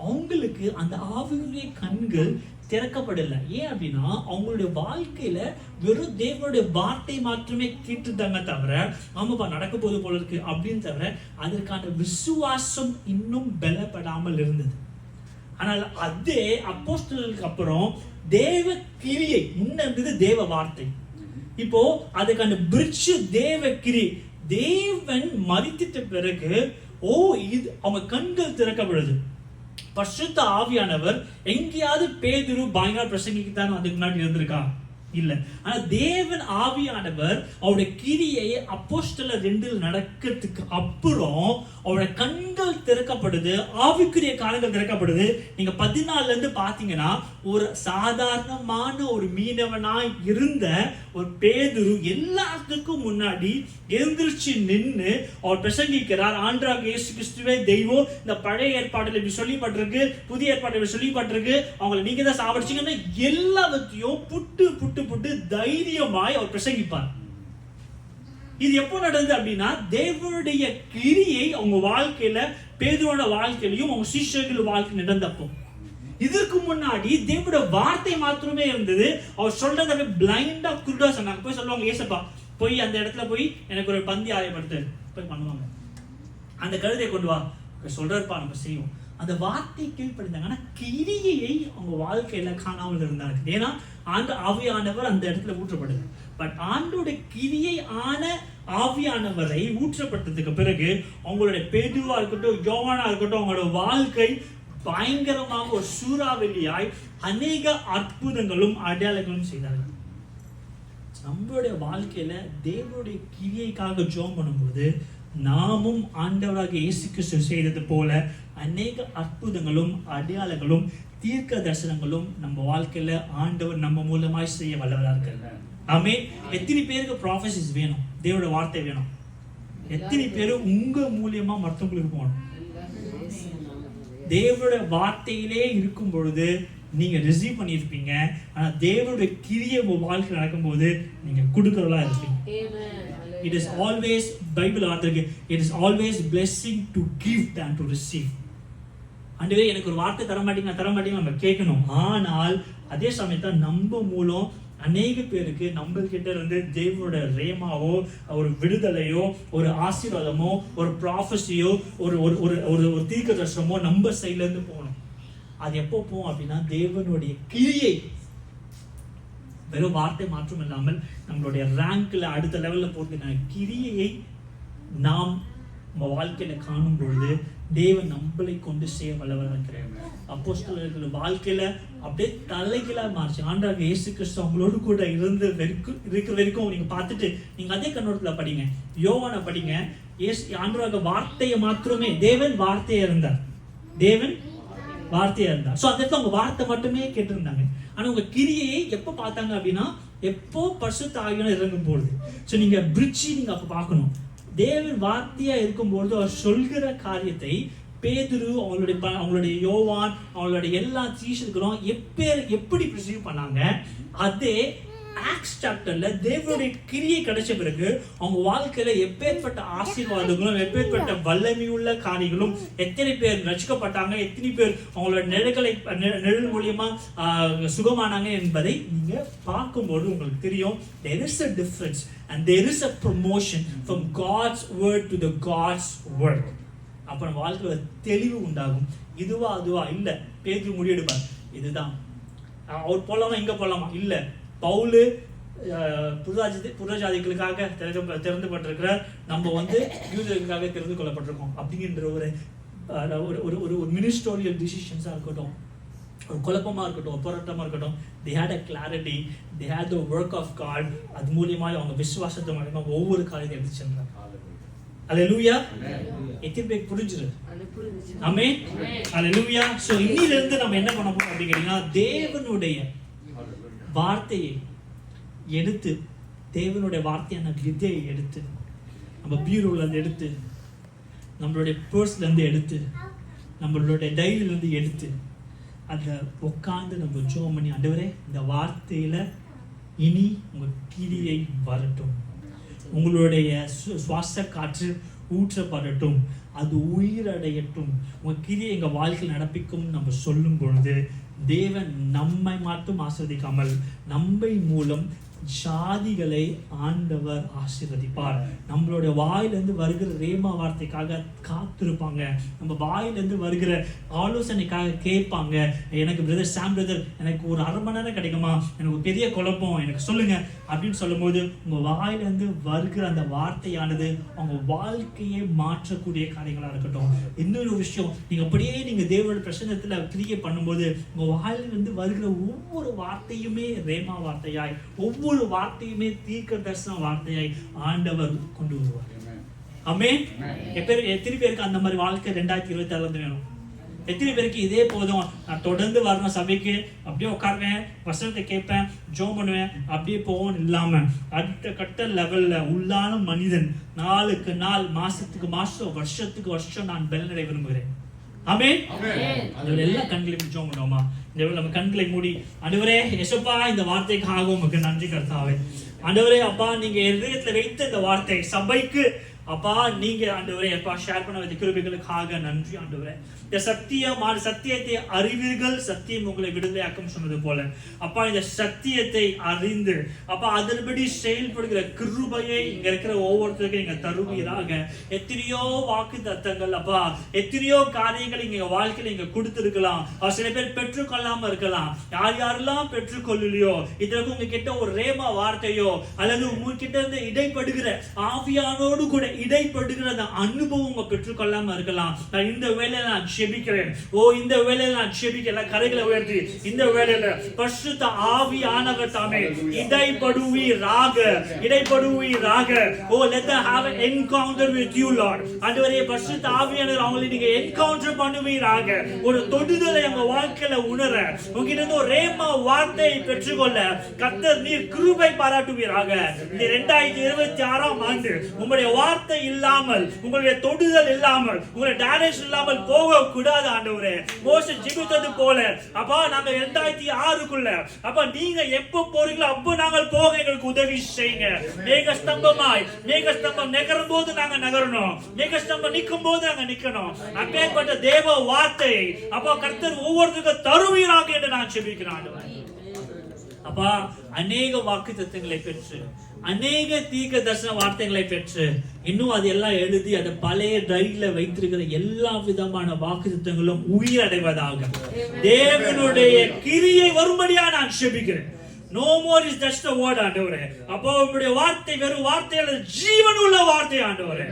அவங்களுக்கு அந்த ஆவியுடைய கண்கள் திறக்கப்படல. ஏன் அப்படின்னா அவங்களுடைய வாழ்க்கையில வெறும் தேவனுடைய வார்த்தை மாற்றமே கேட்டுட்டாங்க தவிர, ஆமாப்பா நடக்க போது போல இருக்கு அப்படின்னு தவிர அதற்கான விசுவாசம் இன்னும் பலப்படாமல் இருந்தது. ஆனால் அதே அப்போஸ்தலருக்கு அப்புறம் தேவ கிரியை முன்னது தேவ வார்த்தை, இப்போ அதுக்கான பிரிட்ஜ் தேவ கிரி. தேவன் மரித்த பிறகு இது அவங்க கண்கள் திறக்கப்படுது. பரிசுத்த ஆவியானவர் எங்கேயாவது பேதுரு பயங்கர பிரசங்கிக்குதான் அதுக்கு முன்னாடி இருந்திருக்கா? இல்ல. ஆனா தேவன் ஆவியானவர் அவருடைய கிரியை அப்போஸ்தலர் 2 நடக்கிறதுக்கு அப்புறம் அவருடைய கண்கள் திறக்கப்படுது, ஆவிக்குரிய காலங்கள் திறக்கப்படுது. நீங்க 14 இருந்து பாத்தீங்கன்னா ஒரு சாதாரணமான ஒரு மீனவனாய் இருந்த ஒரு பேதுரு எல்லாத்துக்கும் முன்னாடி எழுந்திருச்சு நின்று அவர் பிரசங்கிக்கிறார், ஆண்டவராகிய இயேசு கிறிஸ்துவே தெய்வம், இந்த பழைய ஏற்பாடுல இப்படி சொல்லப்பட்டிருக்கு, புதிய ஏற்பாடுல சொல்லப்பட்டிருக்கு, அவங்களை நீங்க தான் சாவடிச்சீங்கன்னா எல்லாத்தையும் புட்டு புட்டு புட்டு தைரியமாய் அவர் பிரசங்கிப்பார். இது எப்போ நடந்தது அப்படின்னா தேவனுடைய கிரியை அவங்க வாழ்க்கையில, பேதுருவோட வாழ்க்கையிலையும் அவங்க சீஷர்கள் வாழ்க்கை நடந்தப்போ. இதற்கு முன்னாடி தேவனுடைய வார்த்தை மாத்திரமே இருந்தது. அவர் சொல்றத பிளைண்டா குருடா சொன்னாங்க. போய் சொல்லுவாங்க, ஏசப்பா போய் அந்த இடத்துல போய் எனக்கு ஒரு பந்தி ஆயப்படுத்து போய் பண்ணுவாங்க, அந்த கழுதை கொண்டு வா, சொல்றப்பா நம்ம செய்வோம். அந்த வார்த்தை கீழ்ப்படிந்தாங்க. ஆனா கிரியையை அவங்க வாழ்க்கையில காணாமல் இருந்தாங்க. ஏன்னா ஆவியானவர் அந்த இடத்துல ஊற்றப்படுது. பட் ஆண்டோட கிரியை ஆன ஆவியானவரை ஊற்றப்பட்டதுக்கு பிறகு அவங்களுடைய பேதுவா இருக்கட்டும், யோவானா இருக்கட்டும், அவங்களோட வாழ்க்கை பயங்கரமாக ஒரு சூறாவளியாய் அநேக அற்புதங்களும் அடையாளங்களும் செய்தார்கள். நம்மளுடைய வாழ்க்கையில தேவனுடைய கிரியைக்காக ஜெபம் பண்ணும்போது நாமும் ஆண்டவராக இயேசு கிறிஸ்து செய்தது போல அநேக அற்புதங்களும் அடையாளங்களும் தீர்க்க தரிசனங்களும் நம்ம வாழ்க்கையில ஆண்டவர் நம்ம மூலமாய் செய்ய வல்லவராக இருக்காங்க. ஆமென். எத்தனை பேருக்கு ப்ராஃபசிஸ் வேணும்? தேவனுடைய வார்த்தை வேணும்? எத்தனை பேரு உங்க மூலியமா மற்றவங்களுக்கு போகணும்? தேவனுடைய வார்த்தையிலே இருக்கும் பொழுது நீங்க ரிசீவ் பண்ணியிருப்பீங்க. ஆனா தேவனுடைய கிரியை உங்க வாழ்க்கை நடக்கும்போது நீங்க கொடுக்கறதா இருப்பீங்க. It is always பைபிள் ஆர்டருக்கு it is always blessing to give than to receive. ஆண்டவரே எனக்கு ஒரு வார்த்தை தர மாட்டீங்க நம்ம கேட்கணும். ஆனால் அதே சமயத்துல நம்ம மூலம் அநேக பேருக்கு நம்ம கிட்ட இருந்து தேவனோட ரேமாவோ, ஒரு விடுதலையோ, ஒரு ஆசீர்வாதமோ, ஒரு ப்ராஃபஸியோ, ஒரு ஒரு ஒரு ஒரு தீர்க்க தரிசனமோ நம்ம சைட்ல இருந்து போகணும். அது எப்போ போகும் அப்படின்னா தேவனுடைய கிரியை, வெறும் வார்த்தை மாற்றம் இல்லாமல் நம்மளுடைய ரேங்க்ல அடுத்த லெவல்ல போட்டு கிரியையை நாம் நம்ம வாழ்க்கையில காணும் பொழுது தேவன் நம்மளை கொண்டு செய்ய வல்லவராக இருக்கிறார். அப்போஸ்தலர்கள் வாழ்க்கையில அப்படியே தலைகீழா மாறிச்சு. ஆண்டவராக இயேசு கிறிஸ்து அவங்களோடு கூட இருந்து இருக்கிற வரைக்கும் நீங்க பார்த்துட்டு நீங்க அதே கண்ணோட்டத்துல படிங்க. யோவானை படிங்க. ஆண்டவராக வார்த்தையை மாத்திரமே, தேவன் வார்த்தையா இருந்தார். தேவன் வார்த்தையா இருந்தார். சோ அந்த இடத்துல அவங்க வார்த்தை மட்டுமே கேட்டிருந்தாங்க. ஆனா உங்க கிரியையை எப்ப பார்த்தாங்க அப்படின்னா எப்போ பரிசுத்த ஆவியானவர் இறங்கும் பொழுது. சோ நீங்க பிரிட்ஜி நீங்க அப்ப பார்க்கணும். தேவன் வார்த்தையா இருக்கும்பொழுது அவர் சொல்கிற காரியத்தை பேதுரு, அவங்களுடைய யோவான், அவங்களுடைய எல்லா சீஷர்களும் எப்படி ரிசீவ் பண்ணாங்க. அதே ஆக்ட்ஸ் சாப்டர்ல தேவனுடைய கிரியை கிடைச்ச பிறகு அவங்க வாழ்க்கையில எப்பேற்பட்ட ஆசீர்வாதங்களும் எப்பேற்பட்ட வல்லமையுள்ள காரியங்களும், எத்தனை பேர் ரட்சிக்கப்பட்டாங்க, எத்தனை பேர் அவங்களோட நிழல் மூலியமா சுகமானாங்க என்பதை நீங்க பார்க்கும்போது உங்களுக்கு தெரியும். there is a difference and there is a promotion from God's word to the God's word. அப்ப நம்ம வாழ்க்கையில தெளிவு உண்டாகும். இதுவா அதுவா இல்ல. பேதுரு முடிவெடுப்பார், இதுதான் அவர் போலாமா இங்க போலாமா இல்ல. பவுலு புறஜாதிகளுக்காக திறந்துபட்டிருக்கிற, நம்ம யூதர்களுக்காக தெரிந்து கொள்ளப்பட்டிருக்கோம் அப்படிங்கிற ஒரு மினிஸ்டோரியல் டிசிஷன்ஸா இருக்கட்டும், ஒரு குழப்பமா இருக்கட்டும், ஒரு போராட்டமா இருக்கட்டும், they had a clarity, they had the work of God. அது மூலியமா அவங்க விசுவாசத்தை மூலமா ஒவ்வொரு காரியத்தை எடுத்து சென்றாங்க. அல்லேலூயா. எத்தனை பேருக்கு புரிஞ்சுது? ஆமென். அல்லேலூயா. சோ இன்னில இருந்து நம்ம என்ன பண்ண போறோம் அப்படிங்கறீங்கன்னா தேவனுடைய வார்த்தையை எடுத்து, தேவனுடைய வார்த்தையான விதையை எடுத்து, நம்ம பீரோல இருந்து எடுத்து, நம்மளுடைய பர்ஸ்ல இருந்து எடுத்து, நம்மளுடைய டைரியில இருந்து எடுத்து, அதை உட்காந்து நம்ம ஜெபம் பண்ணி, ஆண்டவரே இந்த வார்த்தையில இனி உங்க கிரியை வரட்டும், உங்களுடைய சுவாச காற்று ஊற்றப்படட்டும், அது உயிரடையட்டும், உங்க கிரியை எங்க வாழ்க்கையில் நடப்பிக்கும் நம்ம சொல்லும் பொழுது தேவன் நம்மை மட்டும் ஆசீர்வதிக்காமல் நம்மை மூலம் ஜாதிகளை ஆண்டவர் ஆசீர்வதிப்பார். நம்மளுடைய வாயிலிருந்து வருகிற ரேமா வார்த்தைக்காக காத்திருப்பாங்க. நம்ம வாயிலிருந்து வருகிற ஆலோசனைக்காக கேட்பாங்க. எனக்கு பிரதர் சாம் பிரதர் எனக்கு ஒரு அரை மணி நேரம் கிடைக்குமா, எனக்கு ஒரு பெரிய குழப்பம், எனக்கு சொல்லுங்க அப்படின்னு சொல்லும் போது உங்க வாயிலிருந்து வருகிற அந்த வார்த்தையானது அவங்க வாழ்க்கையை மாற்றக்கூடிய காரியங்களா இருக்கட்டும். இன்னொரு விஷயம், நீங்க அப்படியே நீங்க தேவனோட பிரசன்னத்துல கிரியை பண்ணும்போது உங்க வாயிலிருந்து வருகிற ஒவ்வொரு வார்த்தையுமே ரேமா வார்த்தையாய், ஒவ்வொரு வார்த்தையுமே தீர்க்க தரிசன வார்த்தையாய் ஆண்டவர் கொண்டு வருவார். ஆமென். எத்தனை பேருக்கு அந்த மாதிரி வாழ்க்கை 2026 வேணும்? எத்தனை பேருக்கு இதே போதும், நான் தொடர்ந்து வரணும் சபைக்கு, அப்படியே உட்காருவேன், வசனத்தை கேட்பேன், ஜெபம் பண்ணுவேன், அப்படியே போவோம் இல்லாம அடுத்த கட்ட லெவல்ல உள்ளான மனிதன் நாளுக்கு நாள், மாசத்துக்கு மாசம், வருஷத்துக்கு வருஷம் நான் பலனடைய விரும்புகிறேன். ஆமென். எல்லாம் கண்களை ஜெபம் பண்ணுவோமா? நம்ம கண்களை மூடி, ஆண்டவரே யேசுப்பா இந்த வார்த்தைக்காக உமக்கு நன்றி கர்த்தாவே. ஆண்டவரே அப்பா, நீங்க இதயத்துல வைத்த இந்த வார்த்தை சபைக்கு அப்பா நீங்க ஆண்டவரே அப்பா ஷேர் பண்ண வைத்த கிருபைகளுக்காக நன்றி ஆண்டவரே. இந்த சத்தியத்தை அறிவீர்கள், சத்தியம் உங்களை விடுதலையாக்கும் சொன்னது போல அப்பா இந்த சத்தியத்தை அறிந்து அப்பா அதன்படி செயல்படுகிற கிருபையை இங்க இருக்கிற ஒவ்வொருத்தருக்கும் நீங்க தருவீராக. எத்தனையோ வாக்கு தத்தங்கள் அப்பா, எத்தனையோ காரியங்கள் இங்க வாழ்க்கையில இங்க கொடுத்திருக்கலாம். சில பேர் பெற்றுக்கொள்ளாம இருக்கலாம். யாரெல்லாம் பெற்றுக்கொள்ளலையோ இதற்கு உங்ககிட்ட ஒரு ரேமா வார்த்தையோ அல்லது உங்ககிட்ட இருந்து இடைப்படுகிற ஆவியானோடு கூட இடைப்படுகிற அந்த அனுபவம் உங்க பெற்றுக்கொள்ளாம இருக்கலாம். நான் இந்த வேலையில நான் ஜெபிக்கிறேன். இந்த வேலையில நான் ஜெபிக்கல, கரைகளை உயர்த்தி இந்த வேலையில பரிசுத்த ஆவியானவர் தாமே இடைப்படுவீராக. let them have an encounter with you Lord. ஆண்டவரே பரிசுத்த ஆவியானவர் அவங்களை நீங்க என்கவுண்டர் பண்ணுவீராக. ஒரு தொடுதலை உங்க வாழ்க்கையில உணர, உங்ககிட்ட இருந்து ஒரு ரேமா வார்த்தையை பெற்றுக்கொள்ள கர்த்தர் நீர் கிருபை பாராட்டுவீராக. இந்த 2026ஆம் ஆண்டு உங்களுடைய வார்த்தை இல்லாமல், உங்களுடைய தொடுதல் இல்லாமல், உங்களுடைய டைரக்ஷன் இல்லாமல் போக கூடாது ஆண்டவரே. மோசே ஜெபித்தது போல அப்பா நாங்க 2006க்குள்ள அப்பா நீங்க எப்ப போறீங்களோ அப்ப நாங்கள் போக எங்களுக்கு உதவி செய்யுங்க. மேகஸ்தம்பம் நகரும் போது நாங்க நகரணும், மேகஸ்தம்பம் நிற்கும் போது நாங்க நிக்கணும். அப்பேற்பட்ட தேவ வார்த்தை அப்பா கர்த்தர் ஒவ்வொருத்தருக்கும் தருவீராக என்று நான் ஜெபிக்கிறேன் ஆண்டவரே. அப்பா அநேக வாக்கு தத்தங்களை பெற்று, அநேக தீர்க்க தரிசன வார்த்தைகளை பெற்று, இன்னும் அது எல்லாம் எழுதி அதை பழைய டைரியில வைத்திருக்கிற எல்லா விதமான வாக்கு தத்தங்களும் உயிரடைவதாக தேவனுடைய கிரியை வரும்படியா நான் ஜெபிக்கிறேன். No more is just a word ஆண்டவரே. அப்போ உங்களுடைய வார்த்தை வெறும் வார்த்தை அல்லது ஜீவனுள்ள வார்த்தை ஆண்டவரே.